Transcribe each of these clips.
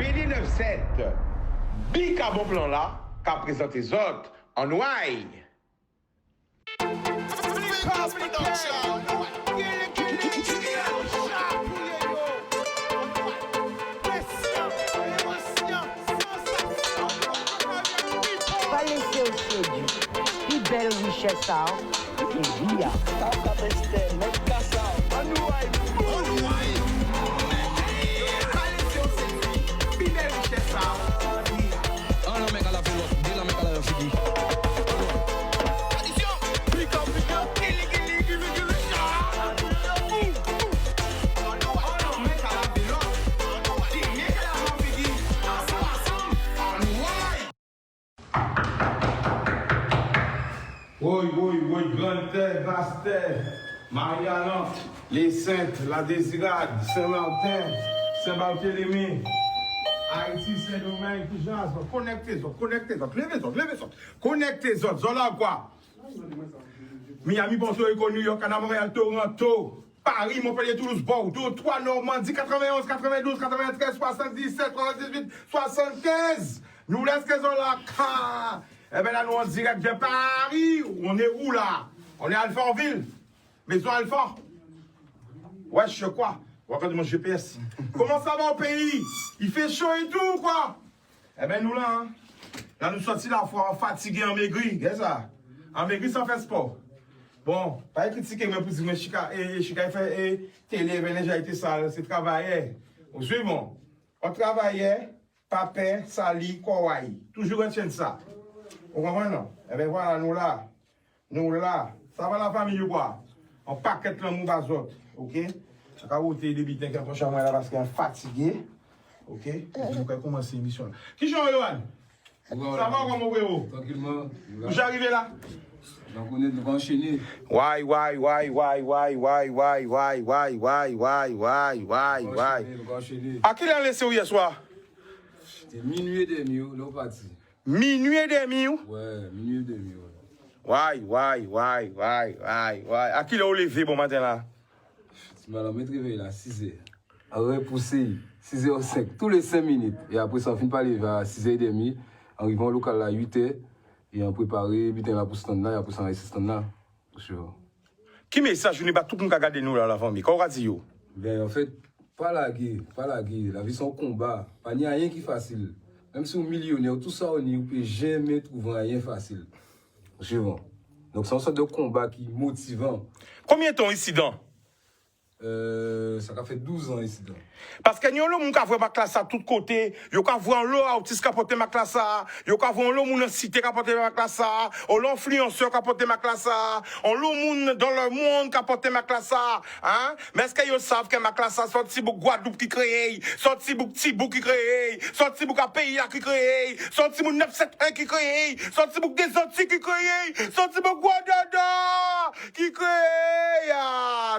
BD 97, Big à bon plan là, qu'a présenté les autres en noir. Pas laisser au sédu. Plus belle richesse, ça, et via. Oui, Grande Terre, Basse Terre, Mariana, Les Saintes, La Désirade, Saint-Martin, Saint-Barthélemy, Haïti, Saint-Domingue, tout ça. Connectez, connectez, Zola quoi? Miami, Porto-Rico, New York, Canada, Montréal, Toronto, Paris, Montpellier, Toulouse, Bordeaux, 3 Normandie, 91, 92, 93, 77, 78, 75. Nous laissons que Zola. Eh bien là, nous en direct de Paris. On est où là? On est à Alfortville. Maison Alfort. Ouais, je sais quoi? Regarde mon GPS. Comment ça va au pays? Il fait chaud et tout, quoi? Eh bien nous là, hein? Là, nous sortis la fois fatigués, en maigri. Qu'est-ce ça? En maigri sans faire sport. Bon, pas critiquer, mais pour dire que Chica fait télé, j'ai été sale, c'est travailler. Vous suivez, bon? On travaillait, papé, sali, kawaii. Toujours un ça. Vous comprenez, non? Eh bien voilà, nous là, ça va la famille ou quoi? On paquette le mou bazot, ok? Je vais vous dire des bitins qui sont chez moi là parce qu'ils sont fatigués, ok? Et puis nous allons commencer l'émission là. Qui sont Yohan? Ça va comment vous? Tranquillement. Vous arrivez là? Donc on est enchaîner. Why. À qui l'a laissé hier soir? C'était minuit et demi, là on parti. Minuit et demi? Ouais, minuit et demi. Why. À qui l'a levé bon matin là? Tu m'as mis réveillé là, 6h. Repoussé, 6h05, tous les 5 minutes. Et après ça, on finit par lever à 6h30. Arrivons au local à 8h. Et on prépare, putain, là pour ce temps-là, et après ça, on reste ce temps-là. Qui message, je n'ai pas tout le monde qui regarde nous là, la famille? Qu'est-ce qu'on dit? Ben, en fait, pas la guerre. La vie, c'est un combat. Il n'y a rien qui est facile. Même si on est millionnaire, tout ça, on ne peut jamais trouver rien facile. Donc, c'est une sorte de combat qui est motivant. Combien de temps incident? Ça a fait 12 ans ici. Parce que nous avons vu ma classe à tous côtés. Nous avons vu l'eau autiste capoter ma classe. Nous avons vu l'eau cité capoter ma classe. On l'influenceur capoter ma classe. On l'eau dans le monde capoter ma classe. Hein? Mais est-ce qu'ils savent que ma classe c'est petit bout Guadeloupe qui crée, c'est petit bout qui crée, c'est petit bout à pays qui crée, c'est petit bout 971 qui crée, c'est petit bout des Antilles qui crée, c'est petit bout Guadada qui crée.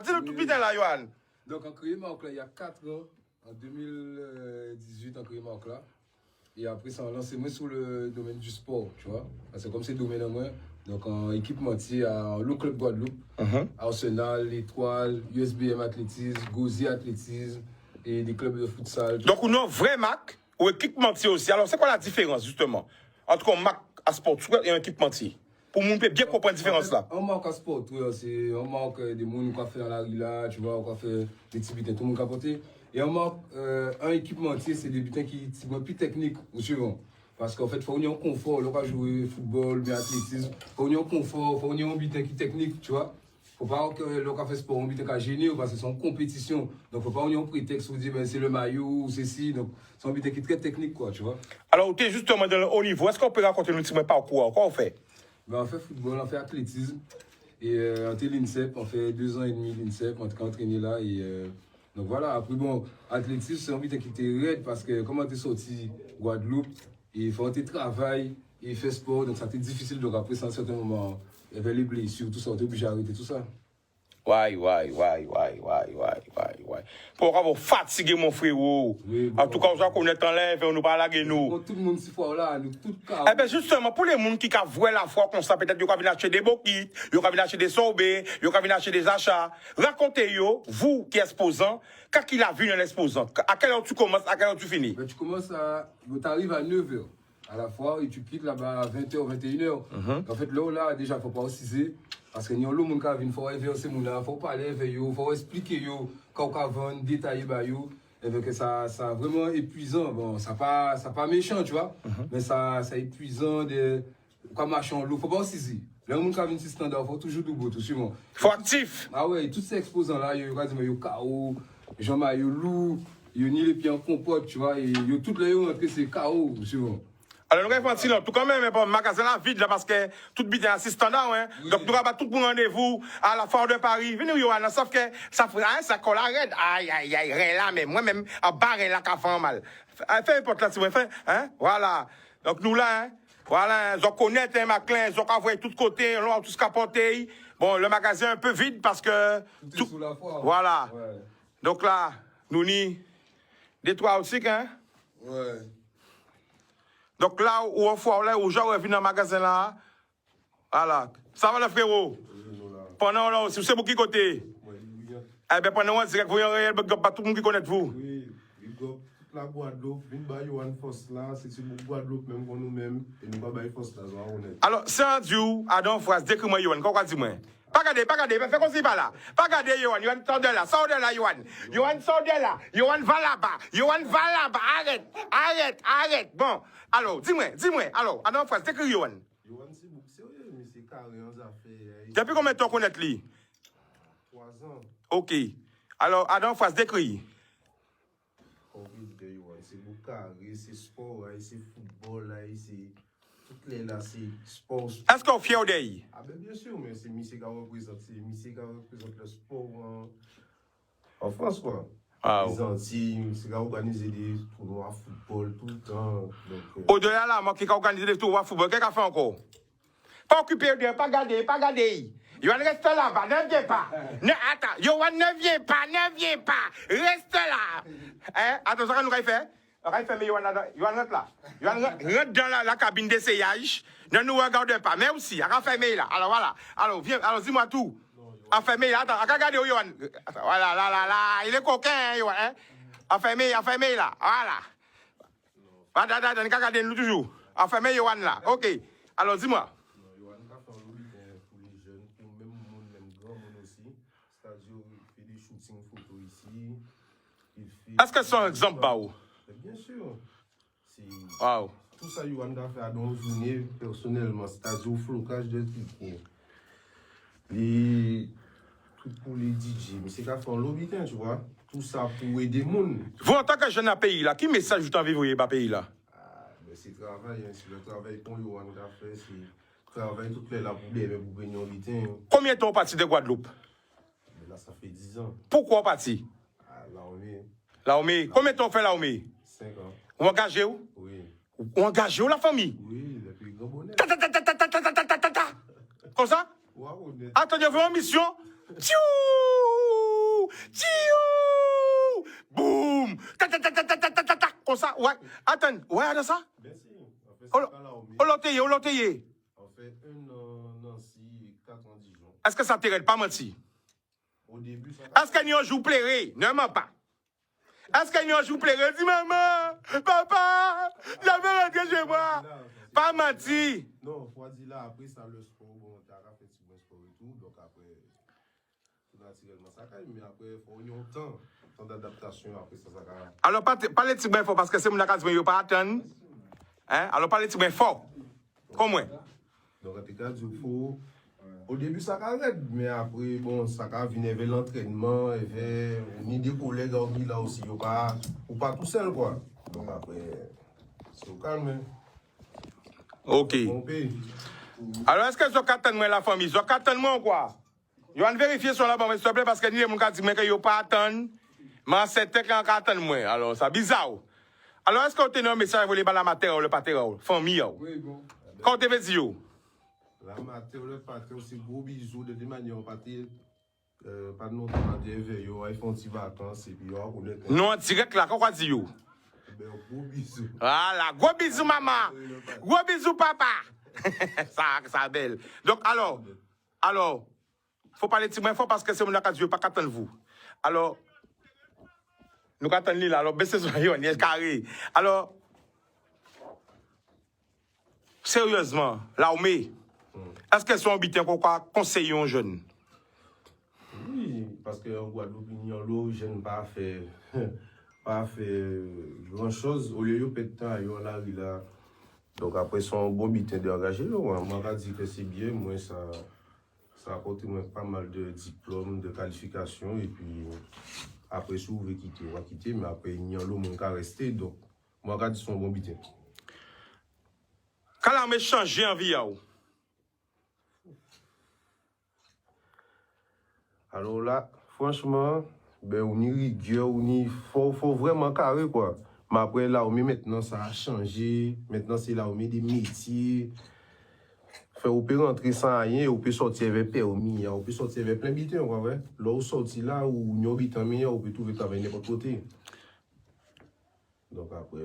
Dis-nous tout putain là, Yohan. Donc, on créé Marc là, il y a 4 ans, en 2018, on créé Marc là. Et après, ça a lancé moi sur le domaine du sport, tu vois. Parce que comme c'est le domaine en moi, donc en équipementier, à le club Guadeloupe, Arsenal, l'Étoile, USBM Athlétisme, Gauzy Athlétisme et des clubs de futsal. Donc, on a un vrai Mac ou équipementier aussi. Alors, c'est quoi la différence, justement, entre un Mac à sport et un équipementier? Pour nous bien comprendre la différence là. On manque à sport, c'est on manque des gens qui ont fait dans la rue là, tu vois, on fait des petits butins, tout le monde a porté. Et on manque un équipementier, c'est des butins qui sont plus techniques, ou suivant. Parce qu'en fait, il faut un confort, on va jouer football, bien athlétisme, il faut un confort, il faut un butin qui est technique, tu vois. Il ne faut pas que l'on fait sport, un butin qui est gêné, parce que c'est en compétition. Donc il ne faut pas avoir un prétexte pour dire ben, c'est le maillot ou ceci. Donc c'est un butin qui est très technique, quoi, tu vois. Alors, tu es justement dans le haut niveau, est-ce qu'on peut raconter un petit parcours? Quoi on fait? Ben, on fait football, on fait athlétisme. Et on fait l'INSEP, on fait 2 ans et demi l'INSEP, on est entraîné là. Et, donc voilà, après bon, athlétisme, c'est un but qui était raide parce que comment tu es sorti Guadeloupe, il faut un travail, il fait sport, donc ça a été difficile. Donc après, à un certain moment, il y avait les blessures, tout ça, on était obligé d'arrêter tout ça. Ouais. Pour avoir fatigué mon frérot. Oui, En tout cas, on connaît en l'air, on nous parle à nous. Pour tout le monde, si fois là, nous, tout cas. Eh bien, justement, pour les gens qui ont vu la foi comme ça, peut-être qu'ils ont acheter des bokits, ils ont acheter des sorbets, ils ont acheter des achats. Racontez-vous, vous qui êtes exposant, quand il a vu un exposant, à quelle heure tu commences, à quelle heure tu finis? Ben, tu commences à. Tu arrives à 9h à la fois et tu quittes là-bas à 20h, 21h. En fait, là, déjà, il ne faut pas aussi. Parce que nous avons des gens qui viennent verser, il faut parler avec eux, il faut expliquer quand on vend, détailler. Et que ça vraiment épuisant. Bon, ça pas méchant, tu vois. Mais ça épuisant comme marchand l'eau. Il ne faut pas aussi. Là, les gens qui viennent standard, il faut toujours du beau, tout suivant. Il faut actif. Ah ouais, tous ces exposants-là, il y a KO, Jean-Marie, Lou, il y a ni les pieds en compote, tu vois. Et il y a toutes les gens qui c'est KO, tout suivant. Alors, nous avons fait tout quand même, mais bon, le magasin là vide, là, parce que tout bide est assez standard, hein. Oui. Donc, nous avons tout pour rendez-vous à la foire de Paris. Venez, Yohann, sauf que ça colle à raide. Aïe, rien là, mais moi-même, à barrer là, qu'à faire mal. Fais un porte là, si vous faites, hein. Voilà. Donc, nous là, hein. Voilà, ils connaissent, hein, Maclin, ils ont envoyé de tous côtés, ils ont tout capoté. Bon, le magasin est un peu vide parce que. Tout est sous la foire. Voilà. Ouais. Donc là, nous n'y. Des trois aussi, hein. Ouais. Donc là, où on foire là, où gens viennent dans le magasin là, voilà. Ça va le frérot? Pendant là, c'est pour qui côté? Eh bien, pendant là, c'est que vous avez pas tout le monde qui connaît vous. Oui, toute la Guadeloupe, une baille Yohann Foss là, c'est sur Guadeloupe même qu'on nous-mêmes, et nous pas baille Foss là, on est. Alors, sans Dieu, Adam Foss, décris-moi Yohann, quoi dis-moi? Pas garder, fais comme si pas là. Pas garder Yohann sort de là, Yohann sort de là, Yohann va là-bas, arrête. Bon, alors, dis-moi, alors, Adam Foss, décris Yohann. Yohann, c'est beaucoup sérieux, mais c'est carré en affaires. Depuis combien de temps connaître lui? 3 ans. Ok. Alors, Adam Foss, décris. C'est beaucoup carré, c'est sport, c'est football, c'est toutes les là, c'est sport. Est-ce qu'on est fier d'eux? Ah ben bien sûr, mais c'est Missy qui représente le sport en France, quoi. Ah, Les Antilles, Missy qui organise des tournois de football tout le temps. Au-delà là, moi qui organise des tournois de football, qu'est-ce qu'on fait encore? Pas occupé de, pas garder. Yohann reste là-bas, ne viens pas. Attends, Yohann ne viens pas. Reste là. Hein? Attends, ça qu'on nous fait? On va faire, mais Yohann rentre là. Yohann rentre dans la cabine d'essayage. Ne nous regarde pas. Mais aussi, on va fermer là. Alors voilà. Alors, viens, dis-moi tout. On va fermer là. Attends, on va regarder Yohann. Voilà, là. Il est coquin, hein, Yohann. Hein? On va fermer là. Voilà. Attends, on va regarder nous toujours. On va fermer Yohann là. Ok. Alors, dis-moi. Est-ce que c'est un exemple, Bao? Bien sûr. Wow. Tout ça, Yohann a fait dans une journée personnellement, c'est-à-dire au flocage de trucs. Tout pour les DJ. Mais c'est qu'à faire l'obité, tu vois. Tout ça pour aider les gens. Vous, en tant que jeune à pays, là, qui message vous envoyez à pays là? C'est le travail, c'est le travail qu'on Yohann a fait, c'est le travail tout là pour bien l'obité. Combien de temps parti de Guadeloupe? Là, ça fait 10 ans. Pourquoi parti? L'armée. Combien de temps fait l'armée? 5 ans. Vous engagez où? Oui. Vous engagez où la famille? Oui, depuis grand bonnet. Comme ça? Attendez, vous en mission? Tiou! Boum! Comme ça? Ouais. Attends, ouais, attends ça? Merci. On l'a payé. On fait 1 an, Nancy, 4 ans, Dijon. Est-ce que ça t'aiderait pas menti? Au début, ça. Est-ce qu'il y a un jour plairé? Ne mens pas. Est-ce qu'il y a un jour plairé? Dis maman, papa, j'avais rentré chez moi. Pas menti. Non, faut dire là, après ça, le sport, bon, t'as fait du bon sport et tout, donc après, tout naturellement, ça caille, mais après, il faut un temps d'adaptation, après ça, ça caille. Alors, parlez de bien fort, parce que c'est mon académie, il ne pas attendre. Hein? Alors, parlez de bien fort. Comment? Donc, en tout cas, il faut. Au début, ça arrête, mais après, bon, ça vient avec l'entraînement, avec ni des collègues là aussi, ou pas tout seul, quoi. Donc après, c'est au calme. Ok. Alors, est-ce que vous attendez la famille? Vous attendez quoi? Vous allez vérifier sur la banque, s'il te plaît, parce que ni les gens qui disent que vous pas attendre, mais c'est que vous attendez. Alors, c'est bizarre. Alors, est-ce que vous avez un message pour les balamateurs ou le patérol, famille? Oui, bon. Quand vous avez dit? La mater, le pater, c'est gros bisous de manière partie. Pas de longtemps, on dit, ils font un petit vacances et puis ils vont connaître. Non, direct là, quoi dit yo? Ben, gros bisous. Voilà, gros bisous maman. Gros bisous papa. ça belle. Donc alors, faut parler de moi fort parce que c'est mon occasion, pas qu'attendre vous. Alors, nous attendons là, alors baissez son yon, il est carré. Alors, sérieusement, l'armée, est-ce qu'elles sont habitées qu'on conseiller aux jeunes? Oui, parce qu'en Guadeloupe, l'eau, je n'ai pas fait, grand-chose. Au lieu de perdre temps, ils ont la rue là. Donc après, son bon bitin d'engager. Moi, je dis que c'est bien. Moi, ça apporte pas mal de diplômes, de qualifications. Et puis, après, si vous voulez quitter, on va quitter. Mais après, il y a l'eau qui va rester. Donc, moi, je dis son bon bitin. Quand l'armée change en vie, alors là, franchement, ben, on y rigueur, faut vraiment carré, quoi. Mais après, là, maintenant, ça a changé. Maintenant, c'est là, des métiers. On peut rentrer sans rien, on peut sortir avec permis, on peut sortir avec plein de bitins, quoi, ouais. Là, on sortit là, où on habite en meilleur, on peut trouver travail n'importe côté. Donc après...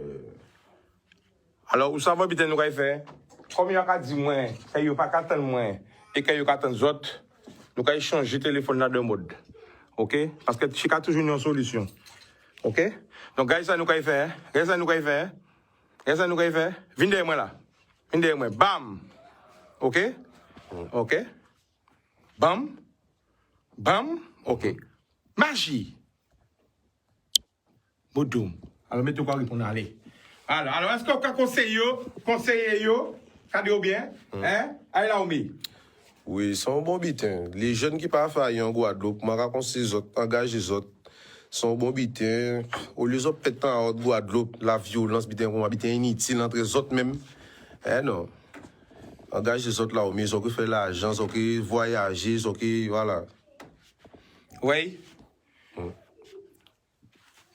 Alors, où ça va, bitin, nous, faire? Comme il y a dit moins, qu'il n'y a pas qu'attendre moins, et qu'il y a qu'attendre les autres, nous allons changer le téléphone là de mode. OK? Parce que tu as toujours une solution. OK? Donc, regardez ça, nous allons faire. Regardez ça, nous allons faire. Regardez ça, nous allons faire. Viens derrière moi là. Viens derrière moi. Bam! OK? OK? Bam! Bam! OK. Magie! Boudoum. Alors, mettez quoi répondre, allez. Alors, est-ce qu'on peut conseiller yo? Cadez-vous bien? Hein? Allez là, Omi. Oui, sont bons bitins. Les jeunes qui partent en Guadeloupe, je raconte les autres, engage les autres, sont bons bitins. Au lieu de péter en Guadeloupe, la violence, bitin, on habitent inutile entre les autres même. Eh non. Engage les autres là, ils ont fait l'argent, ils ont voyager, ils ont voilà. Oui.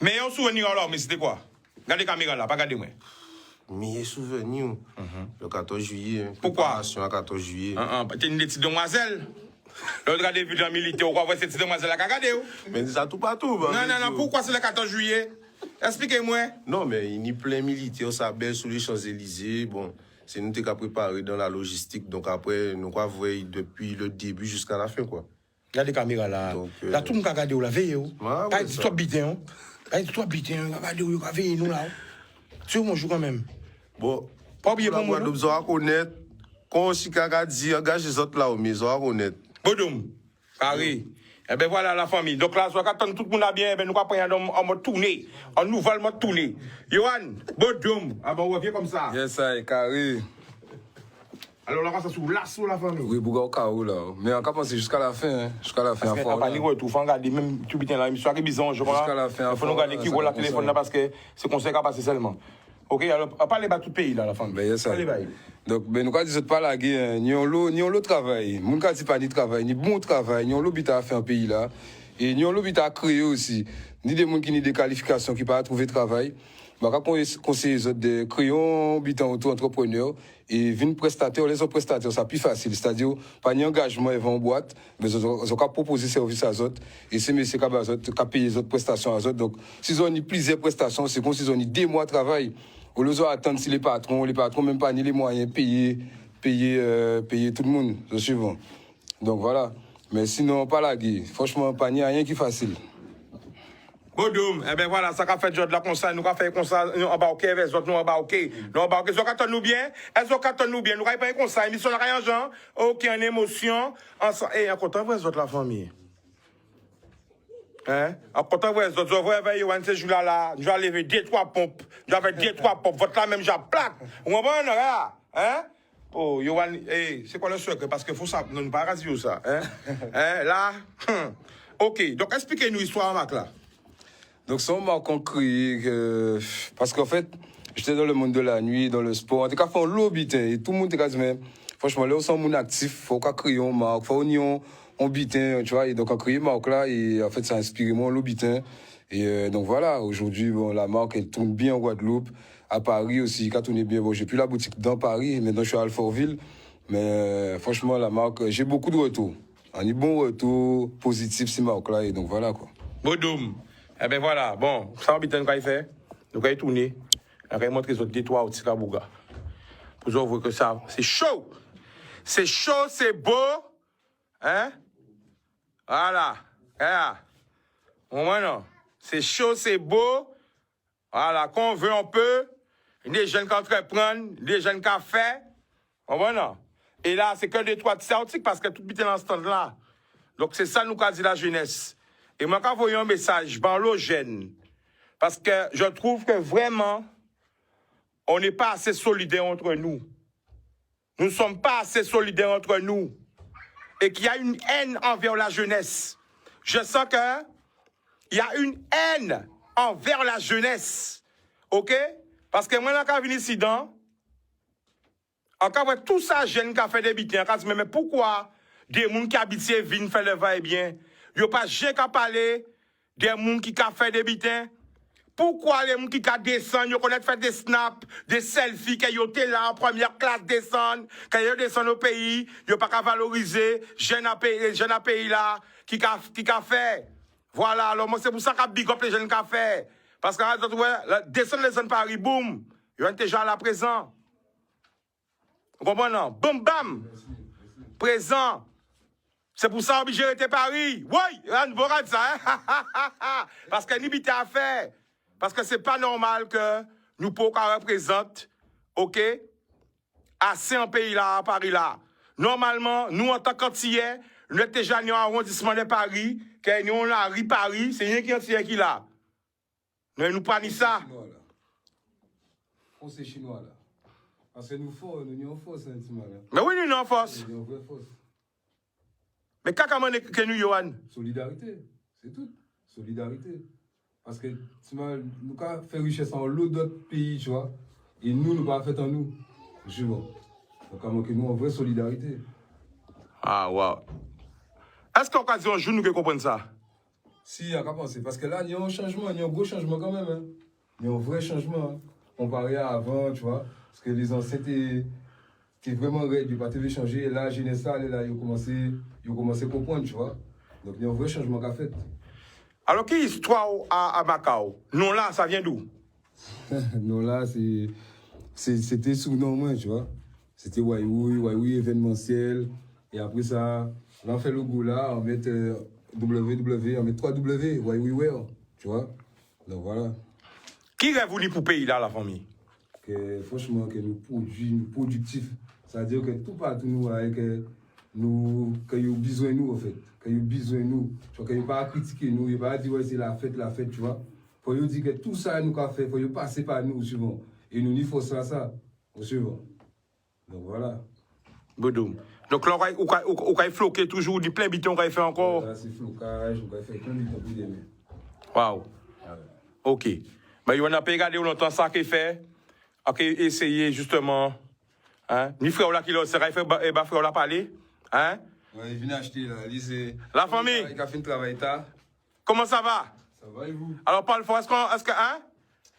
Mais un souvenir alors, mais c'était quoi? Regardez la caméra là, pas regardez moi. Mais souvenir, le 14 juillet. Pourquoi? Le 14 juillet. T'es une petite demoiselle. L'autre regardez vu dans le militaire, on va voir cette petite demoiselle là, regardez. Mais ça tout partout. Non, pourquoi c'est le 14 juillet? Expliquez-moi. Non, mais il y a plein militaire, ça belle sur les Champs-Élysées. Bon, c'est nous qui avons préparé dans la logistique. Donc après, nous avons vu depuis le début jusqu'à la fin, quoi. Regardez la caméra là. Donc, là, tout le monde a regardé, la veille. Pas dit toi bitin. Pas dit toi bitin, regardez, vous avez veillé nous là. Tu mon jour quand même. Bon, pas oublier pour moi. Nous devons connaître, quand on s'y dit, engage les autres là, mais ils doivent connaître. Bodoum, carré. Eh bien voilà la famille. Donc là, soit quand tout le monde a bien, nous allons prendre en mode tourné, en nouvel mode tourné. Yohan, Bodoum, ah bon, on revient comme ça. Yes, ça est carré. Alors là, on va sous l'assaut la famille. Oui, beaucoup au chaos là. Mais on va penser jusqu'à la fin, hein. Jusqu'à la fin. Parce qu'on va pas dire retour, faut regarder même tout bien là, histoire est bizarre, je crois. Jusqu'à la fin. Il faut nous regarder qui voit le téléphone là parce que c'est conseil à passer seulement. OK, alors on parle pas tout le pays là la famille. Ben yes, ça. Donc ben nous quand disons pas la guerre, ni on l'eau travail. Moun ka dit pas ni travail, ni bon travail, ni on l'obita à faire un pays là et ni on l'obita à créer aussi. Ni des monde qui ni des qualifications qui pas trouver travail. Bah quand on conseille les autres de créer un habitant auto-entrepreneur et vinn prestataire, les autres prestataires ça plus facile, c'est-à-dire pas ni engagement ils vont en boîte, mais ils ont proposer service à autres et c'est monsieur qui a payer les autres prestations à autres. Donc s'ils ont ni plusieurs prestations, c'est comme s'ils ont ni 2 mois de travail. Au lieu d'attendre si les patrons même pas ni les moyens payer tout le monde, c'est suivant. Donc voilà. Mais sinon, pas la guerre. Franchement, pas ni rien qui est facile. Bodoum, eh bien voilà, ça qu'a fait Jod là comme ça, nous qu'a fait comme ça, nous embarquer avec les autres, nous embarquer. Nous embarquer, ça qu'attend nous bien, elles ont qu'attend nous bien, nous qu'a pas comme ça, émission là rien genre, OK en émotion, ensemble et en content avec les autres la famille. Hein? En content avec les autres, vous voyez Yohan ces jours là, nous allons lever 2-3 pompes, nous avons 2-3 pompes, votre là même j'ai plaque. On va là, hein? Oh, Yohan, c'est quoi le secret? Parce que faut ça, nous pas rasio ça, hein? Là, OK, donc expliquez-nous l'histoire Mac là. Donc, ça m'a concret parce qu'en fait, j'étais dans le monde de la nuit, dans le sport. En tout cas, faut l'obitin. Et tout le monde est quasiment. Franchement, là, on sent mon actif. Faut qu'on crée une marque. Faut qu'on bitin, tu vois. Et donc, on crée une marque là. Et en fait, ça a inspiré mon l'obitin. Et donc, voilà. Aujourd'hui, bon, la marque, elle tourne bien en Guadeloupe. À Paris aussi, quand on est bien. Bon, j'ai plus la boutique dans Paris. Maintenant, je suis à Alfortville. Mais franchement, la marque, j'ai beaucoup de retours. Un bon retour positif, c'est Maroc là, et donc voilà quoi. Bodoum. Eh ben voilà, bon, ça va bien quand il fait. Donc, il tourner. Il va montrer les autres détours au Tikabouga. Pour vous voir que ça, c'est chaud. C'est chaud, c'est beau. Hein? Voilà. Voilà. C'est chaud, c'est beau. Voilà. Quand on veut, on peut. Des jeunes qui entreprennent, des jeunes qui font. Voilà. Et là, c'est que des trois de parce que tout est dans ce temps-là. Donc, c'est ça nous qu'a dit la jeunesse. Et moi, quand vous voyez un message, ben, l'eau gêne. Parce que je trouve que vraiment, on n'est pas assez solidaires entre nous. Nous ne sommes pas assez solidaires entre nous. Et qu'il y a une haine envers la jeunesse. Je sens qu'il y a une haine envers la jeunesse. OK? Parce que moi, quand je viens ici, encore tout ça, jeune qui a fait des bitins, mais pourquoi des gens qui habitent ces villes font le va-et-bien? Il n'y a pas j'ai qu'à parler des gens qui ont fait des bitins. Pourquoi les gens qui descendent, ils connaissent faire des snaps, des selfies, qu'ils étaient là en première classe descendent, quand ils descendent au pays, ils n'ont pas qu'à valoriser jeunes à pays là, qui a fait. Voilà, alors moi c'est pour ça qu'on big up les jeunes qui ont fait. Parce que descendre les zones Paris, boum, ils ont déjà là présent. Vous comprenez? Boum, bam, présent. C'est pour ça qu'on obligé de rester Paris. Oui, on va ça, hein? Parce que n'y a à faire. Parce que c'est pas normal que nous pouvons représenter, OK, assez un pays là, à Paris là. Normalement, nous en tant qu'antillais, nous sommes déjà dans l'arrondissement de Paris, que nous on a ri Paris, c'est rien qui est qui là. Nous pas ni ça. C'est chinois là. Parce que nous sommes force sentiment là. Mais oui, nous sommes force. Nous sommes force. Mais comment que nous, Yohan? Solidarité, c'est tout. Solidarité. Parce que nous avons fait richesse en l'autre d'autres pays, tu vois. Et nous, nous pas fait en nous. Je vois. Donc, nous avons une vraie solidarité. Ah, wow. Est-ce qu'en cas un jour, nous comprenons ça? Si, il y a qu'à penser. Parce que là, il y a un changement, il y a un gros changement quand même. Hein. Il y a un vrai changement. Hein. Comparé à avant, tu vois. Parce que les anciens étaient vraiment raides, ils n'ont pas changer. Et là, la jeunesse, là, ils ont commencé à comprendre, tu vois. Donc, il y a un vrai changement qu'a fait. Alors, quelle histoire à Macao? Non, là, ça vient d'où? Non, là, c'était sous nom, moi, tu vois. C'était Waiwoui, événementiel. Et après ça, on fait le goût là, on met WW, on met 3W, Waiwoui, tu vois. Donc voilà. Qui rêve vous pour pays là, la famille? Que, franchement, que nous productifs. C'est-à-dire que tout partout, nous, que nous avons besoin de nous, en fait. Quand ils ont besoin de nous. Tu vois, quand ils n'ont pas à critiquer nous, ils n'ont pas à dire, ouais, c'est la fête, tu vois. Il faut dire que tout ça, nous avons fait, il faut passer par nous, souvent. Et nous, il faut ça, souvent. Donc voilà. Bodoum. Donc là, on va floquer toujours du plein biton qu'on va faire encore. Là, c'est flocage, on va faire plein de biton pour demain. Waouh. OK. Mais on a pas regardé longtemps ça qu'il fait. OK, essayer justement. Hein? Ni frère là qui l'a fait, et bah frère là parler. Hein? Ouais, il vient acheter là, lisez. La famille. Il a fait un travail tard. Comment ça va? Ça va et vous? Alors parle fort, est-ce que, hein?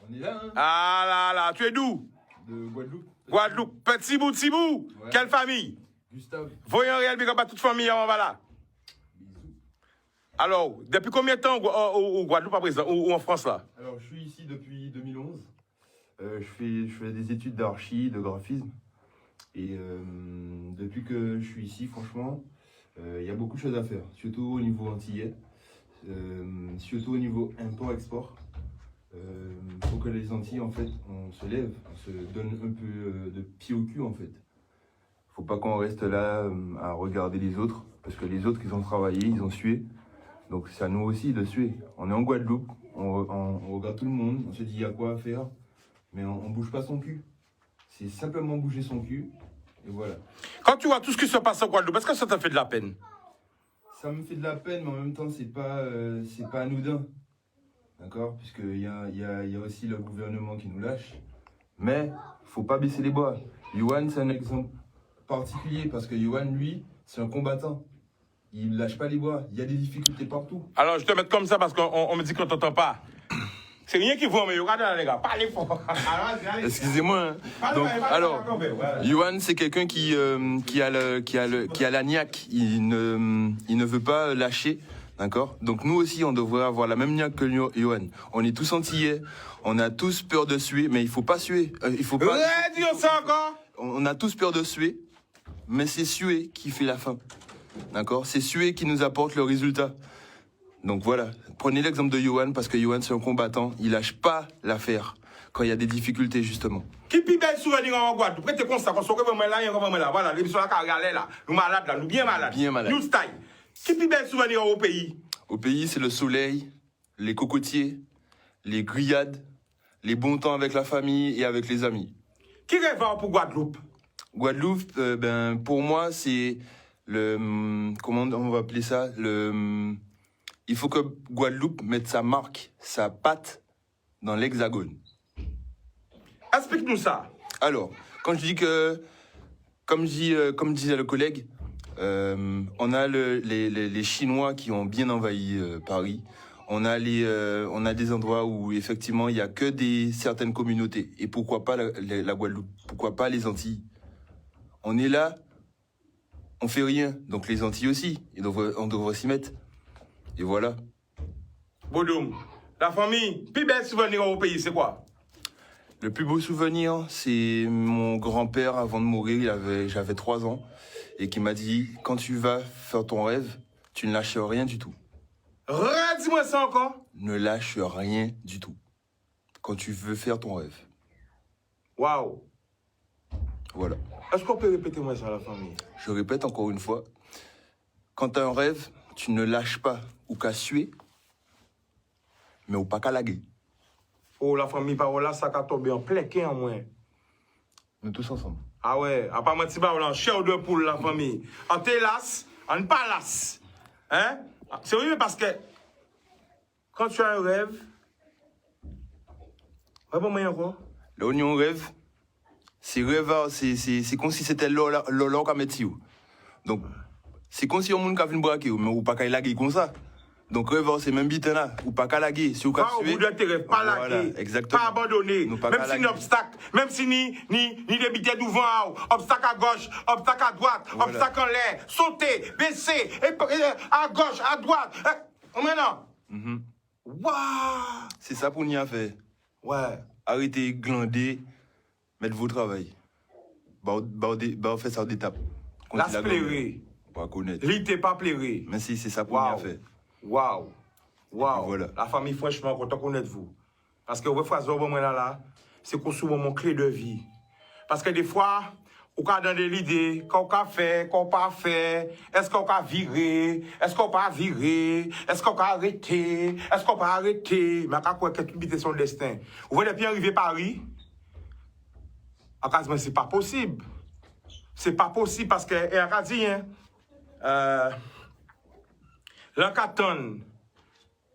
On est là, hein? Ah là, tu es d'où? De Guadeloupe. Guadeloupe, petit bout. Ouais. Quelle famille? Gustave. Voyons réel, big up à toute famille, on va là. Bisous. Alors, depuis combien de temps au Guadeloupe à présent, ou en France là? Alors, je suis ici depuis 2011. Je fais des études d'archi, de graphisme. Et depuis que je suis ici, franchement, il y a beaucoup de choses à faire, surtout au niveau antillais, surtout au niveau import-export. Il faut que les Antilles, en fait, on se lève, on se donne un peu de pied au cul, en fait. Il ne faut pas qu'on reste là à regarder les autres, parce que les autres, ils ont travaillé, ils ont sué. Donc c'est à nous aussi de suer. On est en Guadeloupe, on regarde tout le monde, on se dit il y a quoi à faire, mais on ne bouge pas son cul. C'est simplement bouger son cul, et voilà. Quand tu vois tout ce qui se passe en Guadeloupe, est-ce que ça te fait de la peine? Ça me fait de la peine, mais en même temps, c'est pas anodin. D'accord? Puisqu'il y a aussi le gouvernement qui nous lâche. Mais il ne faut pas baisser les bras. Yohan, c'est un exemple particulier, parce que Yohan, lui, c'est un combattant. Il ne lâche pas les bras. Il y a des difficultés partout. Alors, je te mets comme ça parce qu'on me dit qu'on ne t'entend pas. C'est rien qui vaut, mais regardez les gars, parlez fort. Excusez-moi. Hein. Donc, alors, Yohan, c'est quelqu'un qui a la niaque. Il ne veut pas lâcher. D'accord. Donc nous aussi, on devrait avoir la même niaque que Yohan. On est tous antillais. On a tous peur de suer, mais il faut pas suer. Il faut pas. Dis ça encore. On a tous peur de suer, mais c'est suer qui fait la fin. D'accord. C'est suer qui nous apporte le résultat. Donc voilà, prenez l'exemple de Yohan, parce que Yohan, c'est un combattant. Il lâche pas l'affaire quand il y a des difficultés, justement. Qui peut bel souvenir en Guadeloupe? Prêtez comme ça, qu'on soit vraiment là, là. Voilà, l'émission là, là. Nous malades là, nous bien malades. Bien malades. Nous style. Qui peut bel souvenir au pays? Au pays, c'est le soleil, les cocotiers, les grillades, les bons temps avec la famille et avec les amis. Qui rêve pour Guadeloupe? Guadeloupe, pour moi, c'est le... Comment on va appeler ça? Il faut que Guadeloupe mette sa marque, sa patte dans l'Hexagone. Explique-nous ça. Alors, quand je dis que, comme disait le collègue, on a les Chinois qui ont bien envahi Paris. On a des endroits où effectivement il n'y a que certaines communautés. Et pourquoi pas la Guadeloupe? Pourquoi pas les Antilles? On est là, on fait rien. Donc les Antilles aussi, on devrait s'y mettre. Et voilà. Bodoum, la famille, plus bel souvenir au pays, c'est quoi? Le plus beau souvenir, c'est mon grand-père, avant de mourir, j'avais 3 ans, et qui m'a dit, quand tu vas faire ton rêve, tu ne lâches rien du tout. Dis-moi ça encore. Ne lâche rien du tout. Quand tu veux faire ton rêve. Waouh. Voilà. Est-ce qu'on peut répéter moi ça à la famille? Je répète encore une fois, quand tu as un rêve, tu ne lâches pas ou qu'à suer, mais ou pas qu'à laguer. Oh, la famille, par là, ça a tombé en plein quai en moins. Nous tous ensemble. Ah ouais, à part mentir, on a chair de poule, la famille. En télas, en pas las. Hein? C'est vrai parce que quand tu as un rêve, là où on rêve, c'est comme si c'était l'or qu'à mettre. Donc, c'est comme si on monde qui a vu braquer, mais ou pas qu'à laguer comme ça. Donc, rêve, c'est même bit là, ou pas qu'à laguer. Si vous pas au bout de tes rêves, pas laguer, exactement. pas abandonner, même si un obstacle, même si ni des billets devant, obstacle à gauche, obstacle à droite, obstacle en l'air, sauter, baisser, à gauche, à droite. Maintenant. Waouh! C'est ça pour nous à faire. Ouais. Arrêtez, glander, mettre vos travail. Bah, fait ça d'étape. La plairer. Pas connaître. L'idée pas plairer. Mais si, c'est ça pour nous à faire. Waouh! Waouh! Voilà. La famille, franchement, content de connaître vous. Parce que vous faites moment là, c'est qu'on souvent mon clé de vie. Parce que des fois, on a dans des idées, qu'on a fait, qu'on pas fait, est-ce qu'on a viré, est-ce qu'on pas viré, est-ce qu'on a arrêté, est-ce qu'on pas arrêté, mais à quoi que tout bite son destin. Vous voyez depuis arriver à Paris, à quasiment c'est pas possible. C'est pas possible parce que, et à dit, l'encaton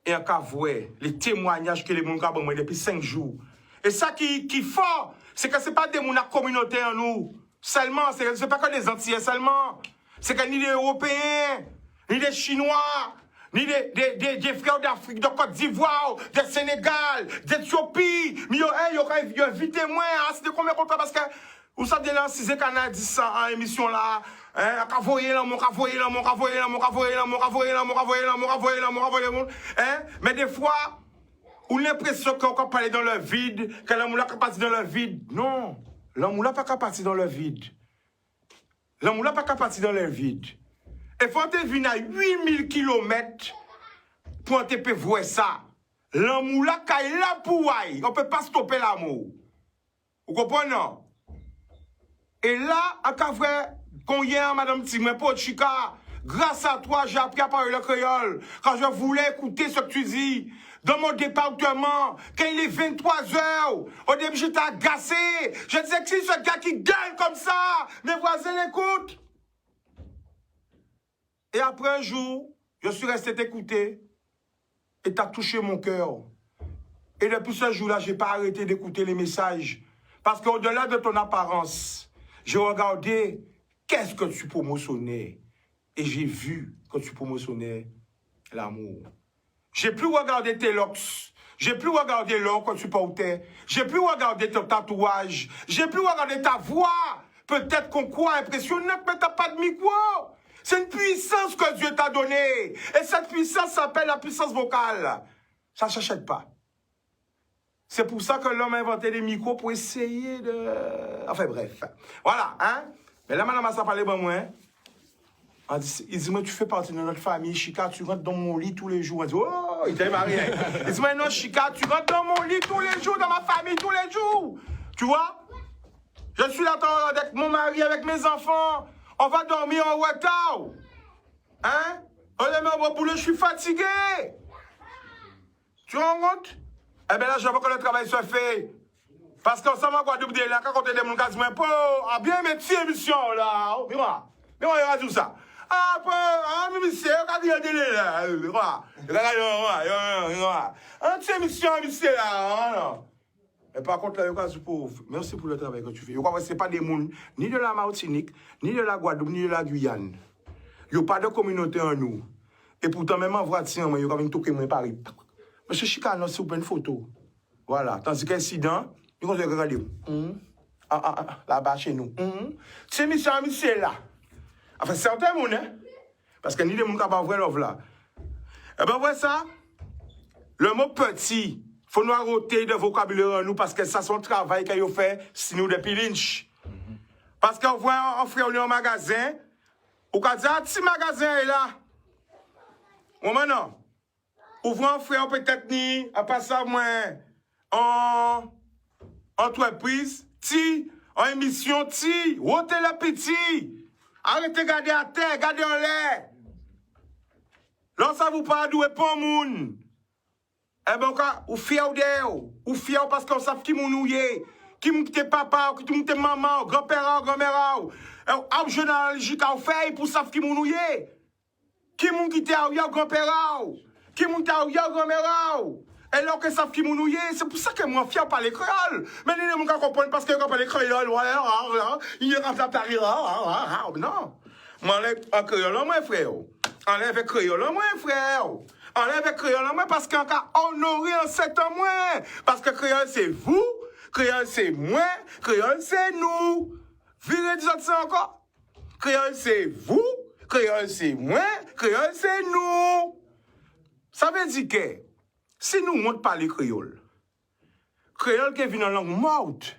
et un cavouet, les témoignages que les gens ont depuis 5 jours. Et ça qui est fort, c'est que ce n'est pas des gens de la communauté en nous. Seulement, ce n'est pas que des Antillais seulement. C'est que ni des Européens, ni des Chinois, ni des frères d'Afrique, de Côte d'Ivoire, du Sénégal, d'Éthiopie. Mais ils ont invité moi. C'était combien de temps? Parce que vous savez, là, si c'est qu'on dit ça en émission là, mais des fois, on a l'impression qu'on parle dans le vide, que l'homme n'a pas parti dans le vide. Non, l'homme n'a pas parti dans le vide. L'homme n'a pas parti dans le vide. Et faut te venir à 8000 km pour te voir ça. L'homme n'a pas là pour on ne peut pas stopper l'amour. Vous comprenez? Et là, à Cavre, quand hier, Madame Timé Pochika, grâce à toi, j'ai appris à parler le créole. Quand je voulais écouter ce que tu dis, dans mon département, quand il est 23 h, au début, j'étais agacé. Je disais que c'est ce gars qui gagne comme ça. Mes voisins l'écoutent. Et après un jour, je suis resté t'écouter. Et tu as touché mon cœur. Et depuis ce jour-là, je n'ai pas arrêté d'écouter les messages. Parce qu'au-delà de ton apparence, j'ai regardé qu'est-ce que tu promotionnais. Et j'ai vu que tu promotionnais l'amour. J'ai plus regardé tes locks. J'ai plus regardé l'or quand tu portais. J'ai plus regardé ton tatouage. J'ai plus regardé ta voix. Peut-être qu'on croit impressionnante, mais t'as pas de micro. C'est une puissance que Dieu t'a donnée. Et cette puissance s'appelle la puissance vocale. Ça ne s'achète pas. C'est pour ça que l'homme a inventé des micros pour essayer de... Enfin bref. Voilà, hein. Mais là, madame, ça parlait bon, moi. Il dit, moi, tu fais partie de notre famille. Chika, tu rentres dans mon lit tous les jours. Il dit, oh, il t'est marié. Il dit, mais non, Chika, tu rentres dans mon lit tous les jours, dans ma famille tous les jours. Tu vois? Je suis là avec mon mari, avec mes enfants. On va dormir en retard. Hein? On est même au boulot, je suis fatigué. Tu rends compte? Eh bien là, je vois que le travail se fait. Parce qu'on s'en va Guadeloupe de là, quand on est des gens qui disent, ah bien, mais petite émission là. Dis-moi, il y aura tout ça. Ah, mais monsieur, quand il y a des là, un petite émission, monsieur là. Et par contre, là, il y a pauvre. Merci pour le travail que tu fais. Ce n'est pas des gens ni de la Martinique, ni de la Guadeloupe, ni de la Guyane. Il n'y a pas de communauté en nous. Et pourtant, même en voiture, il y a quand même tout qui me Paris. Monsieur Chicano, c'est une photo. Voilà. Tandis qu'incident, il y a regarder. Là-bas chez nous. C'est monsieur là. Enfin, certains gens, hein. Parce que ni des gens qui ont voir l'offre là. Eh bien, voilà ça. Le mot petit. Il faut nous arrêter de vocabulaire en nous parce que ça, c'est un travail qu'il a fait si nous depuis Lynch. Parce qu'on voit un frère au magasin, ou qu'on dit, ah, petit magasin est là. Ou maintenant, ou voit un frère peut-être ni, à part ça, moi, en entreprise, en émission, ôtez le petit. Arrêtez de garder à terre, gardez en l'air. Là, ça vous parle d'où est pas moun. Eh bien, ou fier d'eux, ou fier parce qu'on sait qui moun ouye, qui moun te papa, qui moun te maman, grand-père, grand-mère, ou journaliste qui fait pour savoir qui moun ouye, qui moun qui te grand-père, qui moun te grand-mère, et là que savent qui moun ouye, c'est pour ça que moi fier par les créoles. Mais les gens ne comprennent pas parce qu'ils comprennent les créoles, ils rentrent à Paris, non. Moi, en créole, moi, frère, enlève créole, moi, frère. Enlève créole en moi parce qu'on a honoré en 7 ans moins. Parce que créole c'est vous, créole c'est moi, créole c'est nous. Virez des autres ça encore. Créole c'est vous, créole c'est moi, créole c'est nous. Ça veut dire que si nous montrons pas les créoles, créole qui vient en langue morte,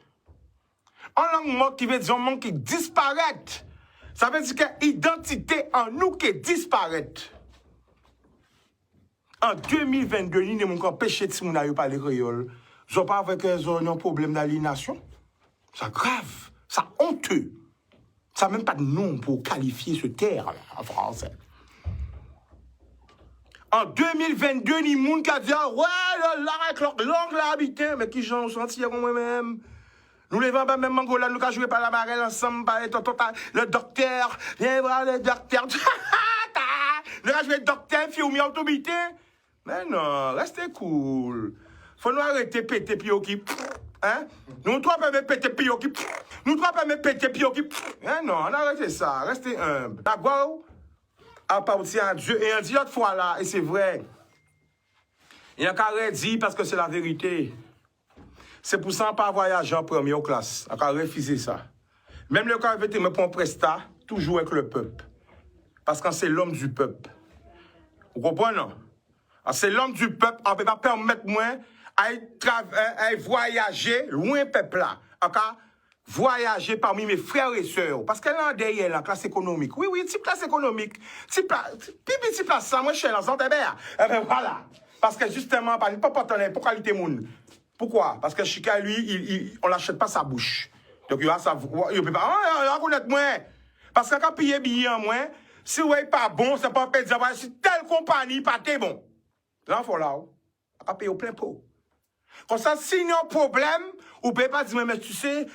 en langue morte qui veut dire un monde qui disparaît. Ça veut dire que l'identité en nous qui disparaît. En 2022, nous avons empêché de nous parler créole. Nous pas avec un problème d'aliénation. C'est grave, c'est honteux. Ça n'a même pas de nom pour qualifier ce terme en français. En 2022, nous avons dit, ouais, avec leur langue là, habité, mais qui j'en senti moi-même. Nous les vendons même Mangola, nous avons joué par la barrelle ensemble, par le docteur, viens voir le docteur. Nous avons joué le docteur, fille ou mi autorité. Mais non, restez cool. Faut nous arrêter de péter pioki. Hein? Nous trois pas me péter pioki. Nous trois pas me péter pioki. Hein? Non, on arrête ça. Restez humble. D'abord, appartient à Dieu. Et on dit l'autre fois là, et c'est vrai. Il y a qu'à dire parce que c'est la vérité. C'est pour ça qu'on ne pas voyager en première classe. On a refusé ça. Même le cas de me prendre prestat, toujours avec le peuple. Parce que c'est l'homme du peuple. Vous comprenez? C'est l'homme du peuple, on ne peut pas permettre moi à voyager loin du peuple là. Voyager parmi mes frères et sœurs. Parce que là, derrière la classe économique. Oui, petite classe économique. Petite place, ça, moi, je suis dans le ben voilà. Parce que justement, pas pour qualité monde. Pourquoi? Parce que Chika, lui, on ne l'achète pas sa bouche. Donc, il ne peut pas reconnaître moi. Parce que quand il y a billet en moins, si vous n'êtes pas bon, c'est pas peut dire, si telle compagnie pas t'es bon. Là, il faut là, on va payer au plein pot. Comme ça, s'il y a un problème, vous ne pouvez pas dire, mais tu sais,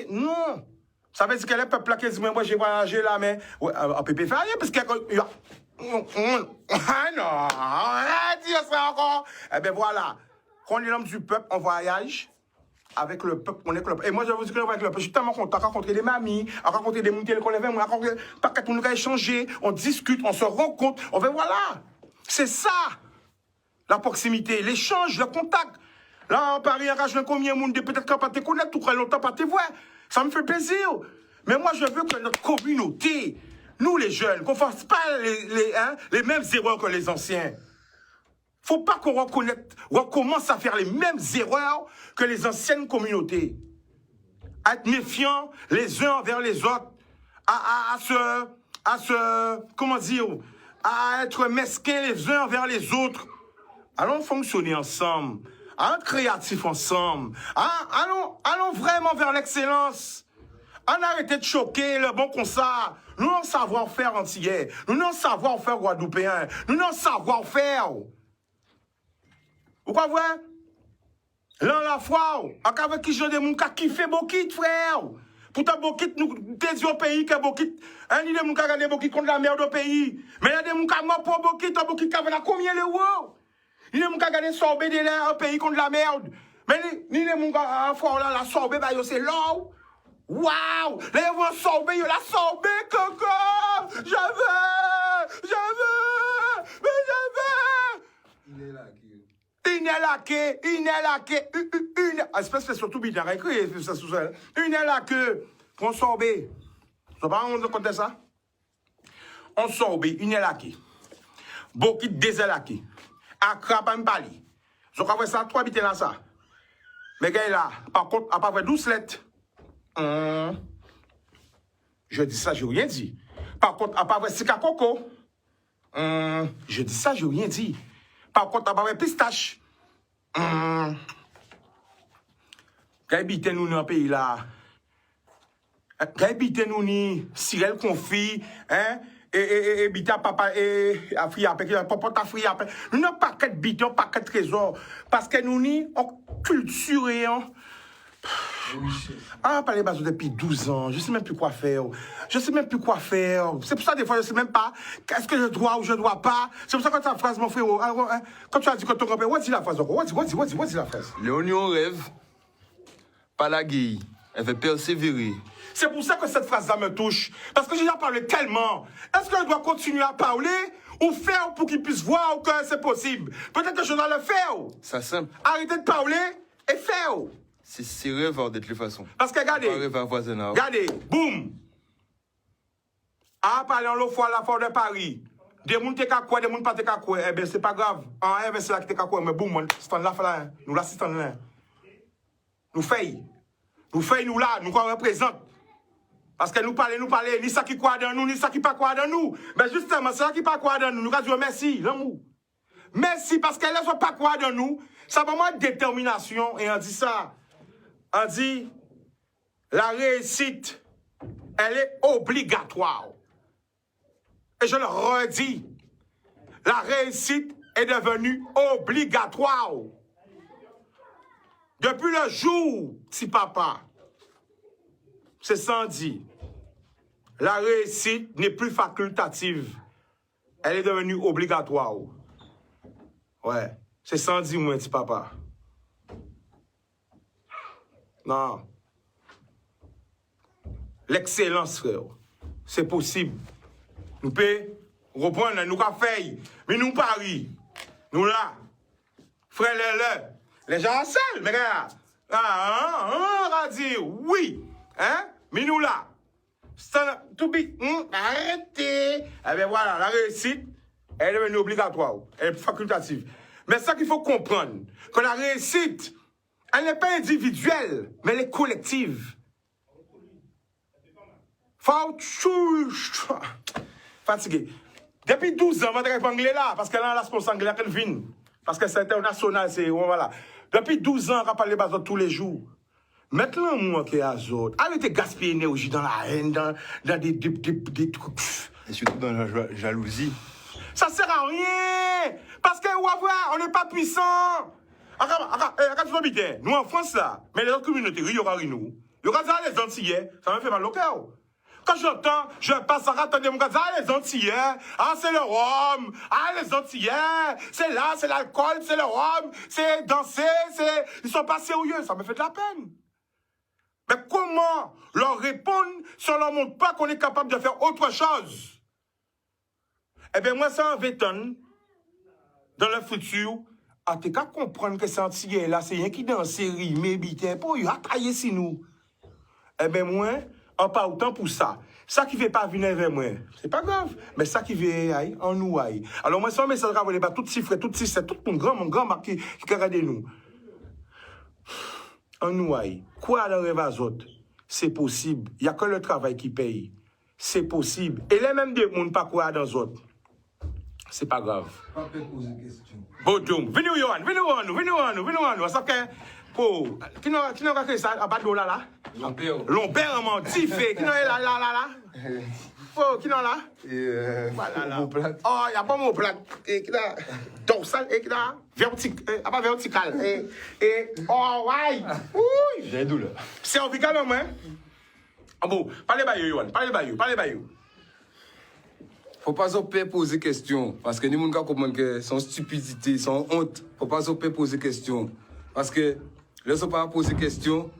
non. Ça veut dire que les peuples là qui disent, moi, j'ai voyagé là, mais on ne peut pas faire rien, parce que. Ah non, dis ça encore. Eh bien, voilà. Quand on est l'homme du peuple, on voyage avec le peuple, on est avec le peuple. Et moi, je vous dis que avec le peuple, je suis tellement content. On a rencontré des mamies, on a rencontré des moutons qu'on avait, on a rencontré pas qu'à nous échanger, on discute, on se rencontre, on fait voilà. C'est ça. la proximité, l'échange, le contact. Là, en Paris, je ne combien de monde, peut-être qu'on ne pas te connaître tout très longtemps, pas te voir. Ça me fait plaisir. Mais moi, je veux que notre communauté, nous les jeunes, qu'on ne fasse pas les mêmes erreurs que les anciens. Faut pas qu'on recommence à faire les mêmes erreurs que les anciennes communautés. À être méfiants les uns envers les autres, à être mesquins les uns envers les autres. Allons fonctionner ensemble, allons être créatifs ensemble, allons vraiment vers l'excellence. On arrête de choquer le bon comme ça. Nous n'avons savoir-faire antillais, nous n'avons savoir-faire guadeloupéen, nous n'avons savoir-faire. Vous comprenez? Là, la foi, avec qui j'ai des gens qui kiffent Bokit, frère. Pourtant, Bokit, nous, t'es dit au pays que Bokit, il y a des gens qui regardent Bokit contre la merde au pays. Mais il y a des gens qui morts pour Bokit, Bokit qui a combien d'euros? Il y a des gens qui regardent Sorbet de l'air au pays contre la merde. Mais il y a des gens qui regardent la Sorbet, c'est l'eau. Waouh! Là, ils vont Sorbet, la Sorbet, coco! Je veux! Mais je veux! Il est là, qui Une est là que, espèce de surtout bien écrit, ça sous ça. Une est là que, on sorbet. Ça va, on compte ça? On sorbet, une est là que. Beaucoup de désert là que. Accra, pas m'pali. Je crois que ça, 3 bits là ça. Mais gars là, par contre, à part 12 lettres. Je dis ça, je n'ai rien dit. Par contre, à part 6 coco. Je dis ça, je n'ai rien dit. Par contre, à part pistache. Quand habitez nous dans le pays là, quand habitez nous ni Cyril confit, hein, et bita papa et Afrique après papa Afrique après. Nous n'avons pas qu'être biton, pas qu'être trésor, parce que nous ni on culturé hein. Ah, parler bateau depuis 12 ans, je sais même plus quoi faire. Je sais même plus quoi faire. C'est pour ça des fois je sais même pas qu'est-ce que je dois ou je dois pas. C'est pour ça que ta phrase mon frère, quand tu as dit que ton grand-père, dis la phrase encore. Dis la phrase. Léonion rêve, pas la guille. Elle veut persévérer. C'est pour ça que cette phrase-là me touche. Parce que j'ai déjà parlé tellement. Est-ce que je dois continuer à parler ou faire pour qu'ils puissent voir que c'est possible? Peut-être que je dois le faire. C'est simple. Arrêtez de parler et faire. C'est rêve de toutes les façons. Parce que regardez, regardez, boum. Ah, parler en l'eau fois la fois de Paris. Des gens qui quoi, des gens pas qui quoi. Eh bien, c'est pas grave. Ah, eh bien, c'est là qui quoi. Mais boum, c'est là, nous l'assistons là. Nous faisons. Nous là, nous quoi représente. Parce que nous parlons, ni ça qui croit dans nous, ni ça qui pas croit dans nous. Mais justement, c'est ça qui pas croit dans nous. Nous allons dire merci, l'amour. Merci, parce qu'elle ne soit pas croire dans nous. Ça va moins de détermination. Et on dit ça. On dit, la réussite, elle est obligatoire. Et je le redis, la réussite est devenue obligatoire. Depuis le jour, si papa, c'est sans dire, la réussite n'est plus facultative. Elle est devenue obligatoire. Ouais, c'est sans dire, moi, si papa. Non. L'excellence, frère, c'est possible. Nous pouvons reprendre, nous avons fait, mais nous Paris, nous là, frère, les gens seuls, mais regarde, on va dire oui, hein, mais nous là, tout bit, arrêtez, eh bien voilà, la réussite, elle est devenue obligatoire, elle est facultative. Mais ça qu'il faut comprendre, que la réussite, elle n'est pas individuelle, mais elle est collective. Fatigué. Depuis 12 ans, on va être anglais là, parce que là, la sponsor anglais, elle vient. Parce que c'est international, c'est, voilà. Depuis 12 ans, on va parler de tous les jours. Maintenant, moi, qui est à Zot, arrêtez de gaspiller l'énergie dans la haine, dans des trucs. Et surtout dans la jalousie. Ça sert à rien. Parce que, on n'est pas puissant. Nous, en France, là, mais les autres communautés, il y aura nous. Il y aura les Antillais, ça me fait mal au cœur. Quand j'entends, je passe à attendre mon gars, les Antillais, ah, c'est le rhum, ah, les Antillais, c'est là, c'est l'alcool, c'est le rhum, c'est danser, c'est. Ils sont pas sérieux, ça me fait de la peine. Mais comment leur répondre si on ne leur montre pas qu'on est capable de faire autre chose? Eh bien, moi, ça en vétonne, dans le futur, Ah, t'es qu'à comprendre que c'est un tigre là, c'est rien qui dans série, mais bitin, pour y attailler si nous. Eh ben, moi, on pas autant pour ça. Ça qui veut pas venir vers moi, c'est pas grave. Mais ça qui veut aille, en nous aille. Alors, moi, ça, message à pas tout frères, tout c'est tout mon grand qui regarde nous. En nous aille. Quoi dans rêve à autres? C'est possible. Il y a que le travail qui paye. C'est possible. Et les mêmes des monde pas quoi dans autres. C'est pas grave. Pas peur poser question. Bon, venez, Yohan, venez, ça que, pour, qui n'a fait ça, à Badou là? L'ompère, mon petit fait, qui n'a là? Oh, qui n'a là? Mon plat. Oh, il n'y a pas mon plat. Et qui n'a, dorsal, et qui n'a, vertical, pas vertical. Oh, ouais. Oui. J'ai douleur. C'est en vical, moi. Ah bon, parlez bayou, Yohan, parlez bayou. Faut pas se faire poser question. Parce que nous, gens comprennent que son stupidité, son honte. Faut pas se faire poser question. Parce que, les gens pas poser question,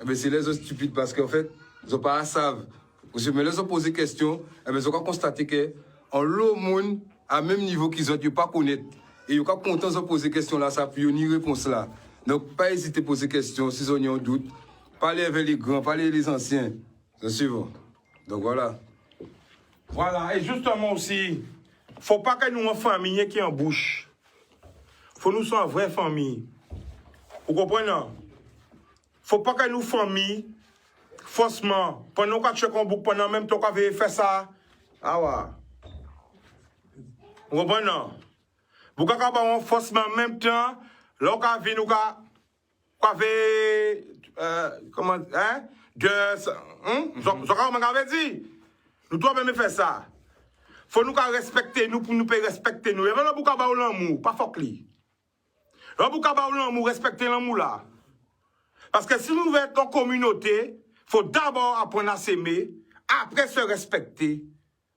eh ben, c'est les autres stupides. Parce qu'en fait, ils n'ont pas à savoir. Mais les gens poser question, eh ben, ils ont constaté que, en l'eau, monde, à même niveau qu'ils ont, ils ne pas connaître. Et ils sont contents de poser question là, ça puis ni réponse là. Donc, pas hésiter à poser question si ils ont un doute. Parlez avec les grands, parlez avec les anciens. C'est suivant. Donc, voilà. Voilà, et justement aussi, faut pas que nous en famille qui en bouche. Faut nous soyons une vraie famille. Vous comprenez? Faut pas que nous famille, forcément, pendant qu'on check en boucle, pendant même temps qu'on veut faire ça. Ah ouais. Vous comprenez? Vous pouvez pas forcément en même temps, là qu'on vient nous comment, hein? Dit. Nous devons même faire ça. Faut nous respecter nous pour nous respecter nous. Et là, nous devons l'amour, pas fokli. Là, nous devons l'amour, respecter l'amour là. Parce que si nous voulons être en communauté, il faut d'abord apprendre à s'aimer, après se respecter,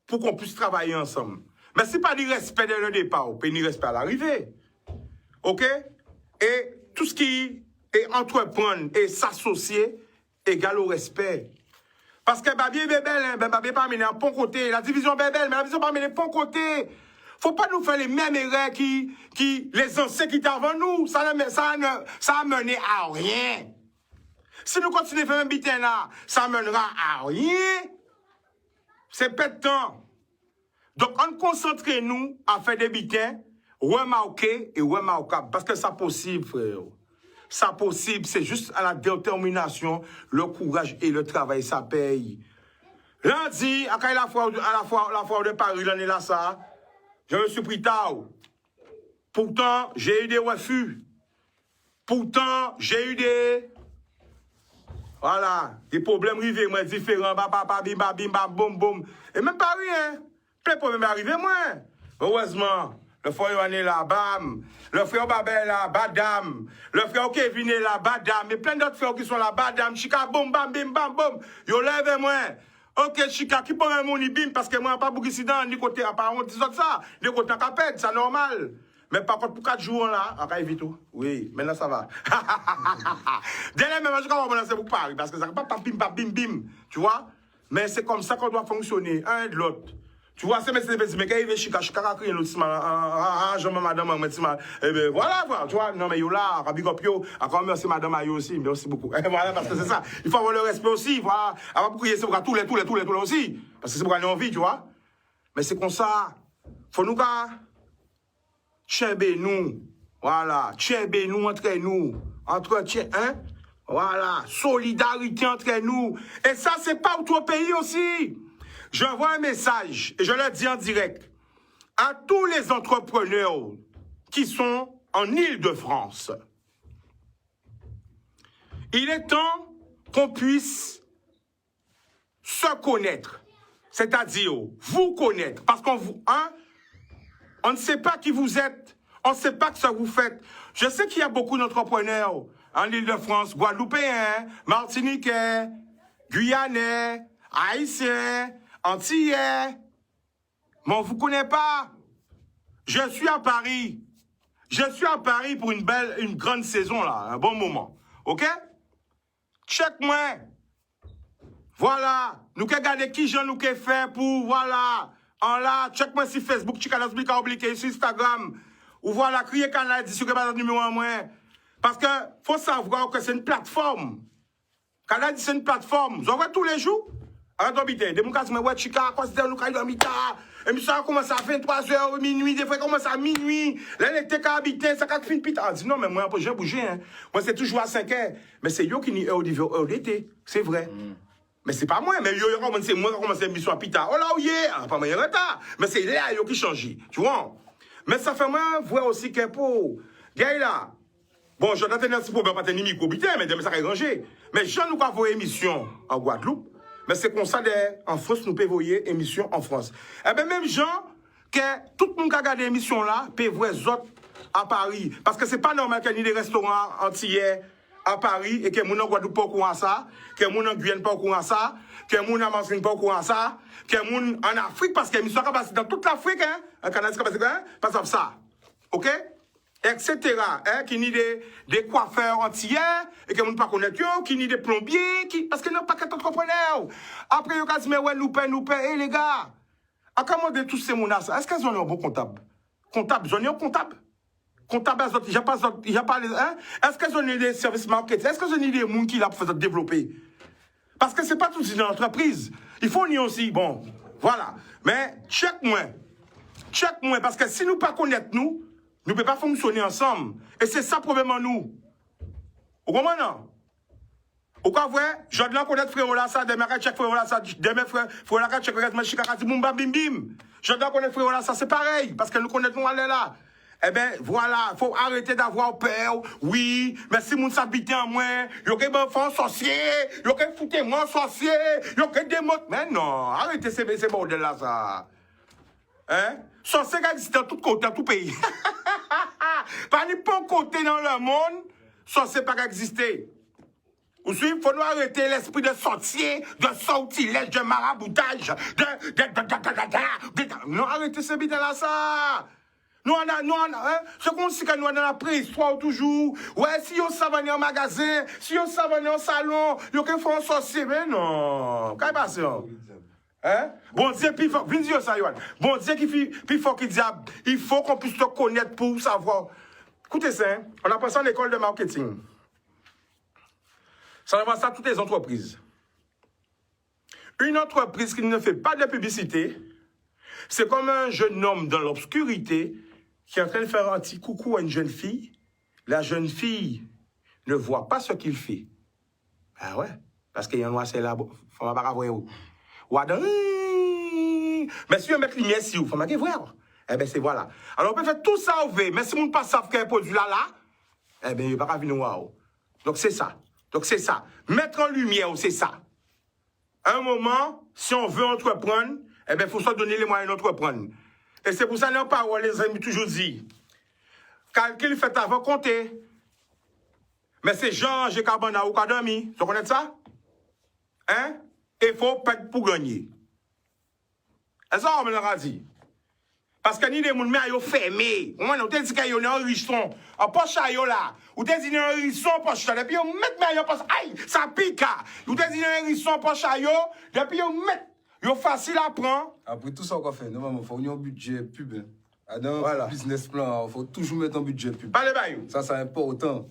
pour qu'on puisse travailler ensemble. Mais si pas du respect dès le départ, on peut ni respect à l'arrivée. OK? Et tout ce qui est entreprendre et s'associer égale au respect. Parce que Babier Bébel, Babier pas mené un bon côté. La division Bébel, mais la division pas mené un bon côté. Faut pas nous faire les mêmes erreurs qui les anciens qui étaient avant nous. Ça a mené à rien. Si nous continuons à faire un bitin là, ça mènera à rien. C'est pas de temps. Donc, on concentre-nous à faire des bitins remarqués et remarquables. Parce que c'est possible, frère. Ça possible, c'est juste à la détermination, le courage et le travail, ça paye. Lundi, à la foire de Paris, l'année là, ça, je me suis pris tard. Pourtant, j'ai eu des refus. Pourtant, j'ai eu des problèmes arrivés, moi, différents, bim, boum, boum. Et même pas rien. Plein de problèmes arrivés, moi. Heureusement. Le frère Yohan est là, bam. Le frère Babel là, badam. Le frère Kevin est là, badam. Et plein d'autres frères qui sont là, badam. Chika, boum, bam, bim, bam, boum. Yo lève moi. Ok, Chika, qui prend un mon bim, parce que moi, pas beaucoup d'incidents, ni côté, à part, on dit ça. Ni côté, à pète, c'est normal. Mais par contre, pour 4 jours là, après, vite tout. Oui, maintenant ça va. Dernièrement, je comprends que c'est pour Paris, parce que ça ne va pas bim, bim. Tu vois? Mais c'est comme ça qu'on doit fonctionner, un et de l'autre. Tu vois, c'est mais quand il veut Chika a crié l'autre madame, eh ben voilà, tu vois, non mais yo là, Rabbi Gopio, encore merci madame Ayo aussi, merci beaucoup. Et voilà, parce que c'est ça, il faut avoir le respect aussi, voilà, avant pour crier, c'est pour tous les aussi, parce que c'est pour gagner en vie, tu vois. Mais c'est comme ça, faut nous tchèbe nous, voilà, tchèbe nous entre nous, hein, voilà, solidarité entre nous, et ça c'est pas pour tout le pays aussi. J'envoie un message, et je le dis en direct, à tous les entrepreneurs qui sont en Île-de-France. Il est temps qu'on puisse se connaître, c'est-à-dire vous connaître, parce qu'on on ne sait pas qui vous êtes, on ne sait pas ce que vous faites. Je sais qu'il y a beaucoup d'entrepreneurs en Île-de-France, Guadeloupéens, Martiniquais, Guyanais, Haïtiens, Antillais, mais on ne vous connaît pas. Je suis à Paris. Je suis à Paris pour une grande saison, là, un bon moment. OK? Check-moi. Voilà. Nous qu'à regarder qui j'en nous qu'à faire pour, voilà. En là, check-moi sur Facebook, Chikanas Blika Obliqué, sur Instagram. Ou voilà, crier Canal dit sur le base numéro 1 moins. Parce que faut savoir que c'est une plateforme. Canal dit c'est une plateforme. Vous en voyez tous les jours. Arrête d'habiter. Des moukas, mais ouais, Chica, quand c'était nous, quand il émission a commencé à 23h, minuit, des fois, commence à minuit. Là, l'été qu'a habité, ça qu'a fin pit. Ah, dis non, mais moi, j'ai bougé, hein. Moi, c'est toujours à 5h. Mais c'est yo qui n'y est au d'été. C'est vrai. Mais c'est pas moi, mais yo, c'est moi qui a commencé l'émission à pita. Oh là, oui, pas moi, il y a retard. Mais c'est là, yo qui change. Tu vois? Mais ça fait moi voir aussi que pour. Gars, là. Bon, je n'entends pas si pour pas tenir micro, mais demain, ça va ranger. Mais je nous avons émission en Guadeloupe. Mais c'est comme ça, en France, nous pouvons voir émission en France. Eh bien, même gens, que tout le monde qui a regardé l'émission là, peut voir les autres à Paris. Parce que c'est pas normal qu'il y ait des restaurants entiers à Paris et que les gens en Guadeloupe pas au courant ça, que les gens en Guyane pas au courant ça, que les gens en Martinique pas au courant ça, que les gens en Afrique, parce que l'émission est passée dans toute l'Afrique, hein, un Canada est passé, parce que ça. OK? Etc. Hein, qui n'y des coiffeurs entiers, et que nous ne pas connaître, qui n'y des plombiers, parce que nous pas qu'être entrepreneurs. Après, ils ont dit, mais ouais, nous paye, et les gars, à commander tous ces monnaies, est-ce qu'ils ont un bon comptable? Comptable, ils ont un comptable? Comptable, il n'y a pas les, hein? Est-ce qu'ils ont des services marketing? Est-ce qu'ils ont des gens qui l'ont fait développer? Parce que ce n'est pas tout une entreprise. Il faut ni aussi, bon, voilà. Mais, check-moi, parce que si nous ne pas connaître nous ne pouvons pas fonctionner ensemble. Et c'est ça le problème en nous. Vous comprenez? Vous comprenez? Je dois connaître frère là ça, demain check frère là ça, demain frère là check frère chika bim bim bim. Je dois connaître frère là ça, c'est pareil parce que nous connaissons aller là. Eh bien, voilà, il faut arrêter d'avoir peur. Oui, mais si moun s'habite en moi, yo que ben font sorcier, yo que foutre moi sorcier, yo que des mots. Mais non, arrêtez ces bordel là ça. Hein? Sorcier qui existe dans tout côté, dans tout pays. Pas n'importe côté dans le monde, sorcier pas exister. Ou suivez, il faut nous arrêter l'esprit de sorcier, de sortilège, de maraboutage, non, arrêtez ce bidon là ça. Nous, hein, ce qu'on sait que nous dans la préhistoire toujours. Ouais, si on savait en magasin, si on savait en salon, yo que font sorcier, mais non. Qu'est-ce qui passe? Hein? Bon Dieu, puis fort, viens dire ça, Yohan. Bon Dieu, puis fort qui dit, il faut qu'on puisse te connaître pour savoir. Écoutez ça, hein? On apprend ça à l'école de marketing. Ça apprend ça à toutes les entreprises. Une entreprise qui ne fait pas de publicité, c'est comme un jeune homme dans l'obscurité qui est en train de faire un petit coucou à une jeune fille. La jeune fille ne voit pas ce qu'il fait. Ah ouais, parce qu'il y a un noir, c'est là, faut pas voir où. Mais si on met lumière ici, il faut pas voir. Eh bien, c'est voilà. Alors, on peut faire tout ça au V, mais si on ne pas savent qu'il y a un produit là, eh bien, il n'y a pas venir voir. Donc, c'est ça. Mettre en lumière, c'est ça. À un moment, si on veut entreprendre, eh bien, il faut se donner les moyens d'entreprendre. Et c'est pour ça que nos paroles, les amis, toujours dit. Calcul fait avant compter. Mais c'est Jean-G. Carbona ou Kadami. Tu connais ça? Hein? Il faut perdre pour gagner. Et ça, on me l'a dit. Parce que ni des gens qui sont fermés. On a dit qu'il y a un hérisson en poche là. Ou t'es dit un hérisson en poche là. Depuis on met en poche. Aïe, ça pique. Ou t'es dit un hérisson en poche là. Depuis on met. C'est facile à prendre. Après tout ça, on va faire. Normalement, il faut un budget pub. Dans un business plan, il faut toujours mettre un budget pub. Allez, bayou. Ça, c'est important.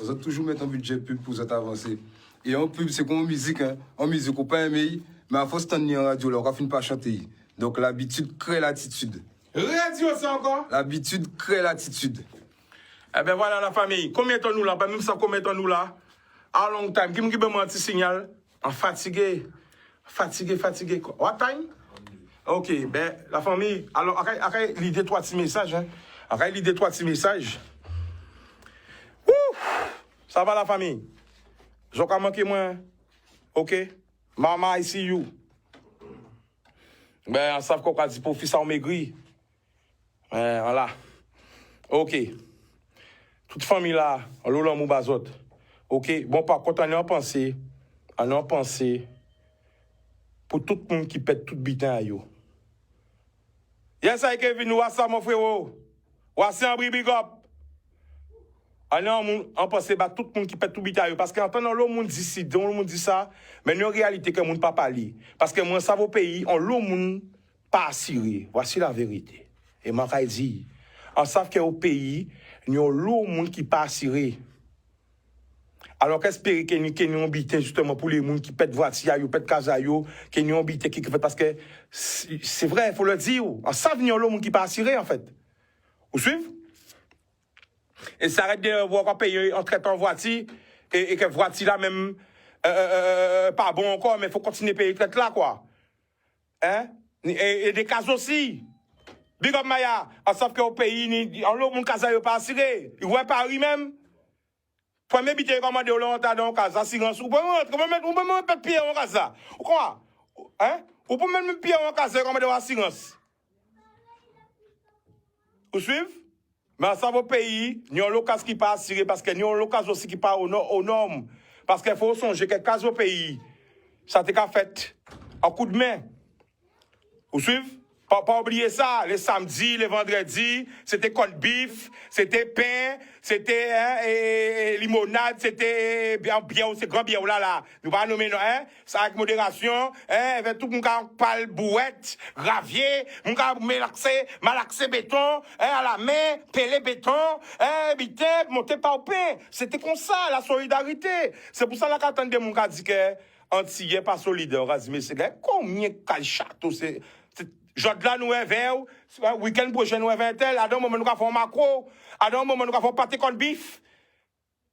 Il faut toujours mettre un budget pub pour avancer. Et en pub, c'est comme en musique. Hein. En musique, on ne peut pas aimer, mais à force de tenir en radio, on ne finit pas chanter. Donc l'habitude crée l'attitude. Radio, ça encore? L'habitude crée l'attitude. Eh bien voilà la famille. Combien de temps nous là? Pas même ça, combien de temps nous là? À long time. Qui me donne un petit signal? En fatigué. Fatigué. What time? Ok, ben la famille. Alors, après l'idée 3 petits messages. Hein? Après l'idée 3 petits messages. Ouh! Ça va la famille? J'ai encore manqué moi. Ok? Maman, I see you. Ben, on savent qu'on a dit pour fils à maigri. Voilà. Ok. Toute famille là, on l'a mou bazot. Ok? Bon, par contre, on a pensé pour tout le monde qui pète tout bitin à yo. Yes, I Kevin, ou ça, mon frère. Ou ça, big up. On pense que tout le monde qui pète tout bitin à yo. Parce qu'entendant le monde dit ci, le monde dit ça, mais une réalité que le monde pas parler. Parce que moi, ça va au pays, on le monde pas assuré. Voici la vérité. Et moi, je dis, on savent qu'au pays, il y a l'eau monde qui pas assuré. Alors qu'espérer qu'il y ait un habitant justement pour les gens qui pètent voiture, qui pètent casayo, qu'il y ait un habitant qui fait parce que c'est vrai, il faut le dire. On savent qu'il y a l'eau qui pas assuré en fait. Vous suivez? Et ça arrête de voir qu'on paye en traitant voiture et que voiture là même pas bon encore, mais il faut continuer à payer traite là quoi. Hein? Et des cas aussi. Big up Maya, on savent qu'au pays, en l'eau, mon casayo pas assuré. Il voit Paris même. Premier bité commandé au long dans casa assurance ou peut mettre pied en casa. Ou quoi? Hein? Ou peut mettre pied en casa commandé en assurance. Vous suivez? Mais ça va pays, nous avons l'occasion qui pas assuré parce que nous avons l'occasion aussi qui pas aux normes. Parce qu'il faut songer que cas au pays, ça t'est qu'à fait en coup de main. Vous suivez? Pas oublier ça, les samedis, les vendredis, c'était corned beef, c'était pain, c'était limonade, c'était bien, c'est grand bien là. Nous pas nommer ça avec modération, avec tout le monde parle bouette, gravier, mon gars malaxé béton, à la main, pelé béton, bité, monter pas au pain. C'était comme ça, la solidarité. C'est pour ça là qu'attendez mon gars dit que antillais pas solidaire, mais c'est combien de châteaux c'est Jod là nous vers week-end prochain nous vers tel à un moment nous avons macro à un moment nous avons pâté con bif.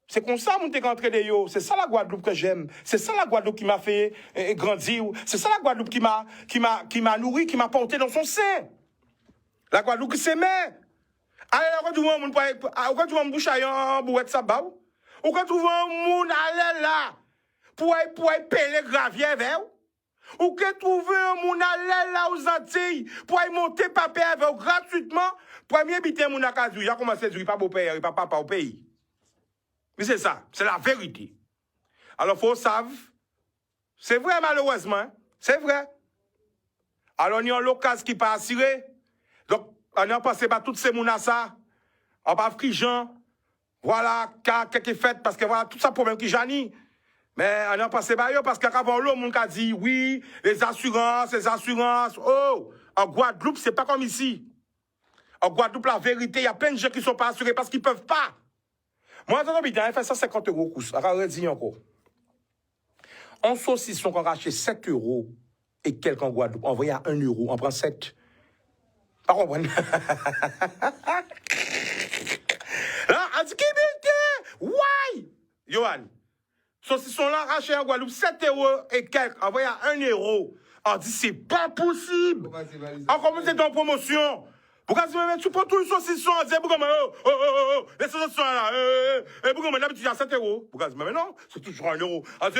C'est comme ça mon t'es rentré de yo, c'est ça la Guadeloupe que j'aime, c'est ça la Guadeloupe qui m'a fait grandir, c'est ça la Guadeloupe qui m'a nourri, qui m'a porté dans son sein. La Guadeloupe qui s'aimait. Allez là quand mon quand tu vas me boucher en bouette ça ba ou quand tu vas mon aller là pour payer gravier vers ou que trouver un moun aller là aux Antilles pour y monter papier avec gratuitement premier habiter mon akazou il a commencé à dire pas beau père il pas papa au pays. Mais c'est ça, c'est la vérité. Alors faut savoir c'est vrai malheureusement, c'est vrai. Alors il y a l'occasion qui pas assuré. Donc on a passé par toutes ces mounas ça. On pas frigeant. Voilà, qu'est-ce fait parce que voilà tout ça problème qui jani. Mais on a passé par eux parce qu'avant l'homme, on a dit oui, les assurances. Oh, en Guadeloupe, c'est pas comme ici. En Guadeloupe, la vérité, il y a plein de gens qui ne sont pas assurés parce qu'ils ne peuvent pas. Moi, dans le il fait 150 € coût. Alors, dit encore. En saucisson, qu'on rachète 7 € et quelques en Guadeloupe, on voyait à 1 €, on prend 7. Pas comprendre. Là, on dit qu'il why? Johan. Saucisson là, racheté en Guadeloupe, 7 € et quelques, envoyé à 1 €. On dit, c'est pas possible. On commence en promotion. Pourquoi tu prends tout le saucisson? On dit, pourquoi les saucissons là, pourquoi d'habitude, il y a 7 €. Pourquoi mais non, c'est toujours 1 €. On dit,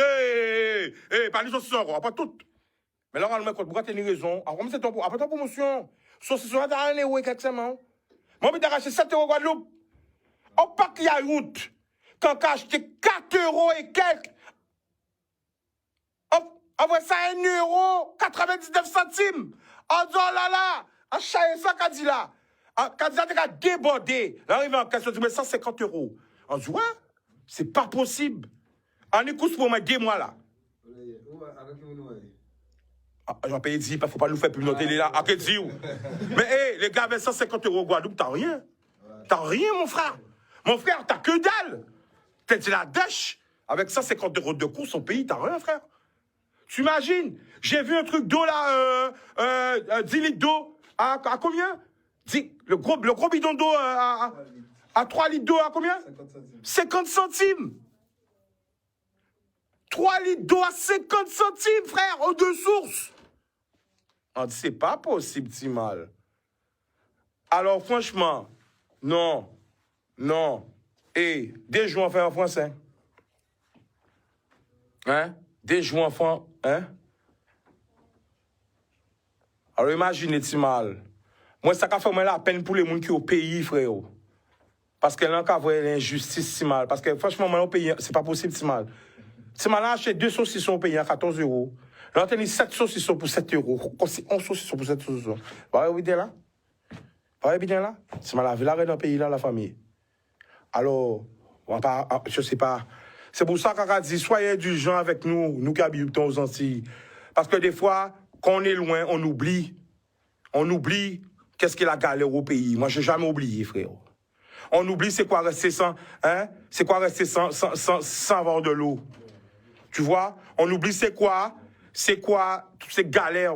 pas les saucissons, on pas tout. Mais là, on me dit, pourquoi tu as une raison? On commence après ton promotion. Saucisson là, t'as 1 € et quelques semaines. Moi, je vais racheter 7 € Guadeloupe. On part qu'il y a route. Quand on a acheté 4 € et quelques, on voit ça à 1,99 €. On dit, oh là là, on chaille ça, qu'a dit là. Quand il a débordé, l'arrivée en question, tu mets 150 €. On dit, ouais, c'est pas possible. On écoute pour moi 2 mois là. J'en paye 10, il ne faut pas nous faire plus noter là. À quel dit où? Mais les gars, avec 150 € Guadeloupe, t'as rien. T'as rien, mon frère. Mon frère, t'as que dalle. T'as dit la dèche. Avec 150 € de course au pays, t'as rien, frère. Tu imagines? J'ai vu un truc d'eau là, 10 litres d'eau. À combien? Le gros bidon d'eau à 3 litres d'eau à combien? 50 centimes. 3 litres d'eau à 50 centimes, frère, aux 2 sources. On dit, c'est pas possible, Timal. Alors, franchement, non. Et des joueurs en français. Hein? Des joueurs en hein? Alors, imaginez, Timal. Moi, ça a fait la peine pour les gens qui sont au pays, frère. Parce que là, on a vu l'injustice, Timal. Parce que franchement, moi, au pays, c'est pas possible, Timal. Timal a acheté 2 saucissons au pays à 14 €. Là, on a 7 saucissons pour 7 €. C'est 11 saucissons pour 7 saucissons. Vous voyez là? Vous voyez bien là? Timal a vu l'arrêt dans le pays, là, la famille. Alors, on va pas, je sais pas. C'est pour ça qu'on a dit, soyez indulgents avec nous, nous qui habitons aux Antilles. Parce que des fois, quand on est loin, on oublie. On oublie qu'est-ce qu'il a galère au pays. Moi, je n'ai jamais oublié, frère. On oublie c'est quoi rester sans, hein? C'est quoi rester sans avoir de l'eau. Tu vois? On oublie c'est quoi toutes ces galères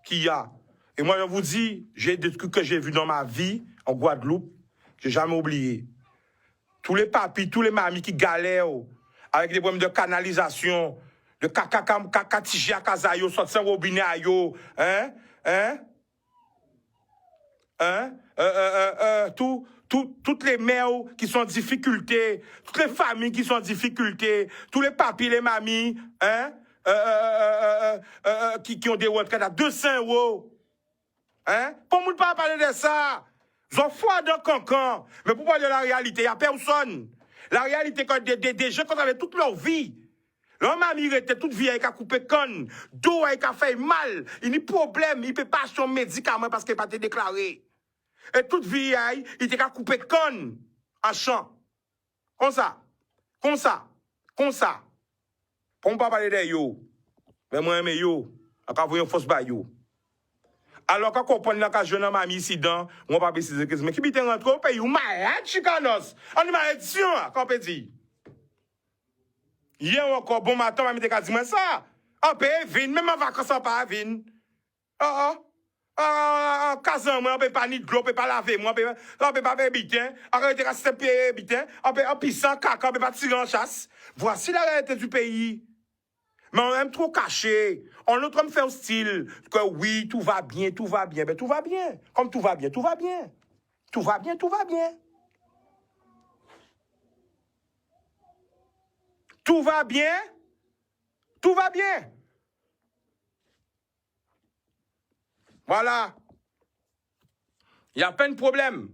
qu'il y a. Et moi, je vous dis, j'ai des trucs que j'ai vus dans ma vie, en Guadeloupe, je n'ai jamais oublié. Tous les papis, tous les mamies qui galèrent avec des problèmes de canalisation, de kakatiji à kazayo, sortir robinet à yo, toutes les mères qui sont en difficulté, toutes les familles qui sont en difficulté, tous les papis, les mamies, qui ont des retraites à 200 €. Pour ne pas parler de ça, ils ont foi dans cancan. Mais pour parler de la réalité, il n'y a personne. La réalité, quand des gens qui avaient toute leur vie, leur mamie était toute vie avec un coupé conne, dos avec un fait mal, il y a problème, il ne peut pas acheter un médicament parce qu'il n'a pas été déclaré. Et toute vie, il était qu'à couper conne en champ. Comme ça. Pour ne pas parler de yo. Mais moi, j'aime yo. Quand vous avez une fausse bayo. Alors, quand on prend l'occasion de mamie ici, on ne va pas préciser que mais qui peut rentrer au pays, ou malade, chicanos. On est malédiction, qu'on peut dire. Hier encore, bon matin, mamie te dit, mais ça, on peut venir, même en vacances, on peut venir. Kazan, moi, on peut pas ni de l'eau, on peut pas laver, moi, on peut pas faire bitin, arrêter de rester pied bitin, on peut pas pisser caca, on peut pas tirer en chasse. Voici la réalité du pays. Mais on aime trop cacher. On est en train de faire style que oui, tout va bien. Ben, tout va bien. Comme tout va bien. Tout va bien. Tout va bien. Tout va bien. Voilà. Il y a plein de problèmes.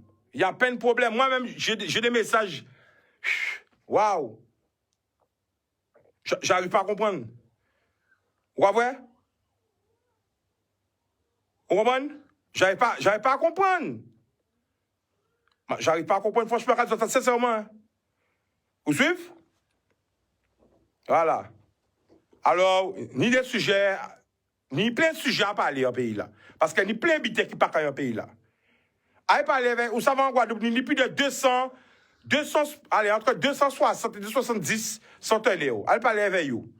Moi-même, j'ai des messages. Waouh. J'arrive pas à comprendre. Vous comprenez? Vous comprenez? J'arrive pas à comprendre. J'arrive pas à comprendre, franchement, sincèrement. Vous suivez? Voilà. Alors, ni des sujets, ni plein de sujets à parler en pays là. Parce qu'il y a plein d'habitants qui partent en pays là. Allez parler avec, vous savez en Guadeloupe, il y a plus de 200, allez, entre 260 et 270 sont allés. Allez parler avec vous.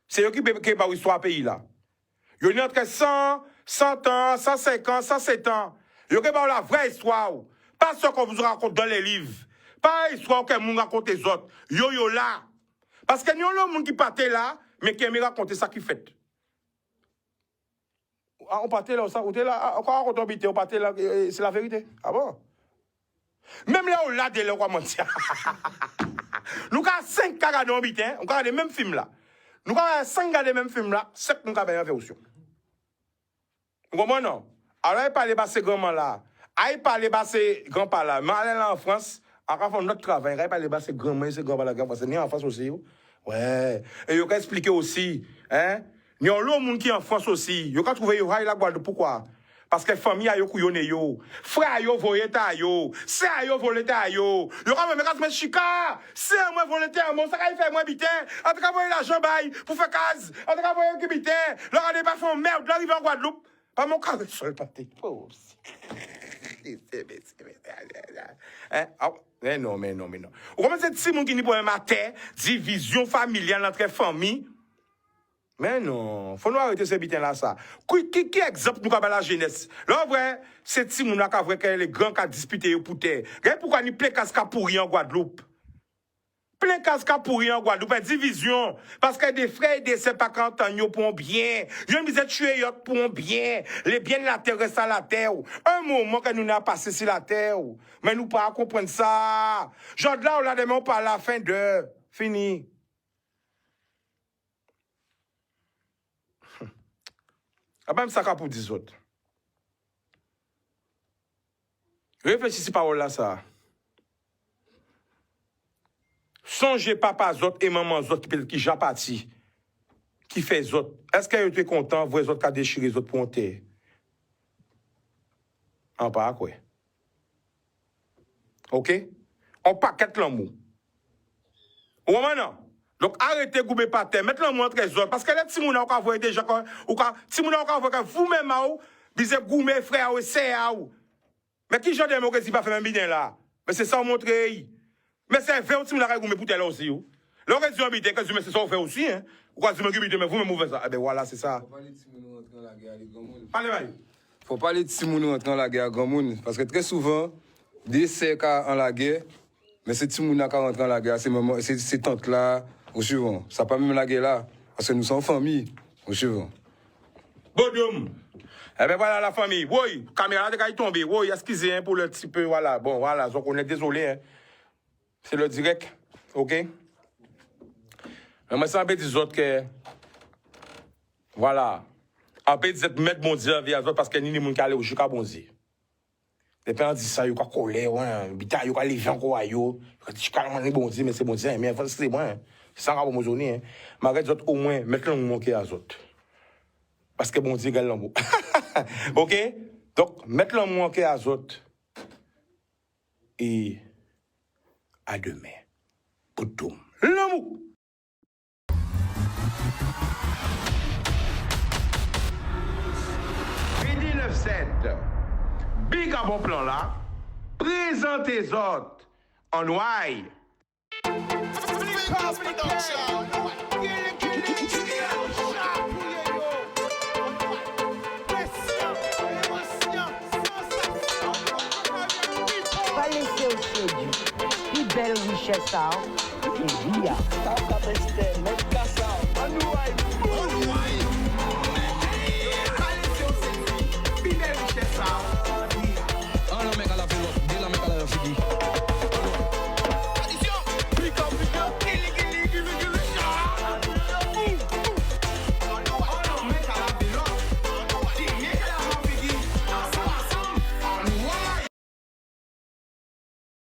C'est eux qui ont l'histoire pays là. Il y a entre 100 ans, 150, 107 ans. Il y a la vraie histoire. Pas ce qu'on vous raconte dans les livres. Pas l'histoire que vous raconte les autres. Yo là. Parce qu'il y a des gens qui partent là, mais qui aiment raconter ça qui fait. On partait là, on était là, encore on partait là, c'est la vérité. Ah bon? Même là, on l'a de là, on va mentir. Nous avons 5 cas dans l'habité, on a les mêmes films là. Nous avons 5 gars des mêmes films là, 7 nous avons fait aussi. Vous comprenez non? Alors, il parle de ces grands là. Il parle de ces grands-parents là. Mais aller là en France, encore faire notre travail, il parle de ces grands-mères, ces grands-parents là, parce que nous en France aussi. Ouais. Et il faut expliquer aussi, hein? Il y a l'autre monde qui est en France aussi. Il faut trouver la Guadeloupe. Pourquoi? Parce que la famille a yo kouyone yo, frère yo voleta yo, sœur yo voleta yo. Yo quand même quand chica, c'est moi voleta mon ça fait moi bitin, en tout cas voyer l'argent bail pour faire case, en tout cas voyer qui bitin, leur a pas fait merde, l'arrive en Guadeloupe, pas mon cas seul pâté. Mais non. Comment c'est si mon qui ni pour un matin, division familiale entre familles. Mais non, faut nous arrêter ces bitins-là, ça. Qui exemple nous avons la jeunesse? Là, vrai, c'est si nous avons vrai que les grands qui ont disputé pour terre. Regardez pourquoi nous plein casca pourri en Guadeloupe. Plein casca pourri en Guadeloupe, division. Parce que des frères et des sœurs pas quand ils pour bien. Ils ont mis à tuer pour bien. Les biens de la terre restent à la terre. Un moment que nous n'avons passé sur la terre. Mais nous pas comprendre ça. Genre là, on a des mots par la fin de. Fini. Ah ben, ça pour 10 autres. Réfléchissez par là, ça. Songez papa autres et maman autres qui j'ai parti, qui fait autres. Est-ce qu'ils étaient contents, vous autres qui déchiré les autres pour terre? En pas quoi. OK? On paquette l'amour. Ou maintenant? Donc, arrêtez de gouber par terre, mettez-le entre les autres. Parce que les petits gens ont envoyé déjà, ou si vous avez envoyé vous-même, vous avez goumé frère ou sœur, Mais qui j'en démocratie pas fait même bien là? Mais c'est ça on montre. Mais c'est fait aussi, la règle, mais pour là aussi. L'organisation habitée, que c'est ça on fait aussi, hein. Pourquoi tu me dis, mais vous me mouvez ça? Eh ben voilà, c'est ça. Faut parler de Simounou rentrer dans la guerre avec Grand Monde. Parlez-moi. Faut parler de Simounou rentrer dans la guerre avec Grand Monde. Parce que très souvent, des CK en la guerre, mais c'est Simounou qui rentre dans la guerre, c'est tante là, au suivant. Ça pas même la guerre là, parce que nous sommes famille, au suivant. Bodum. Eh ben voilà la famille. Oui, caméra de est tombée. Oui, excusez pour le petit peu, voilà. Bon, voilà, donc on est désolé. Hein. C'est le direct, ok? Mais moi, ça veut dire autres que... Voilà. Après, vous êtes mettre bon Dieu via autres parce que ni les gens qui allaient au Juka bon Dieu. Les parents disent ça, ils ont collé, ouais. Ils ont les gens qui ont yo. Ils disent carrément bon Dieu, mais c'est bon Dieu. Mais c'est moi. C'est ça qu'on va me donner. Mais autres au moins, maintenant, on manque à autres. Parce que bon Dieu, gagne l'amour. Ok? Donc, mettre l'amour en à autres. Et à demain. Pour tout. L'amour. Midi 9-7. Big à bon plan là. Présentez les autres en noailles. Pas laisser au séduit. Plus belle richesse, ça. Et oui,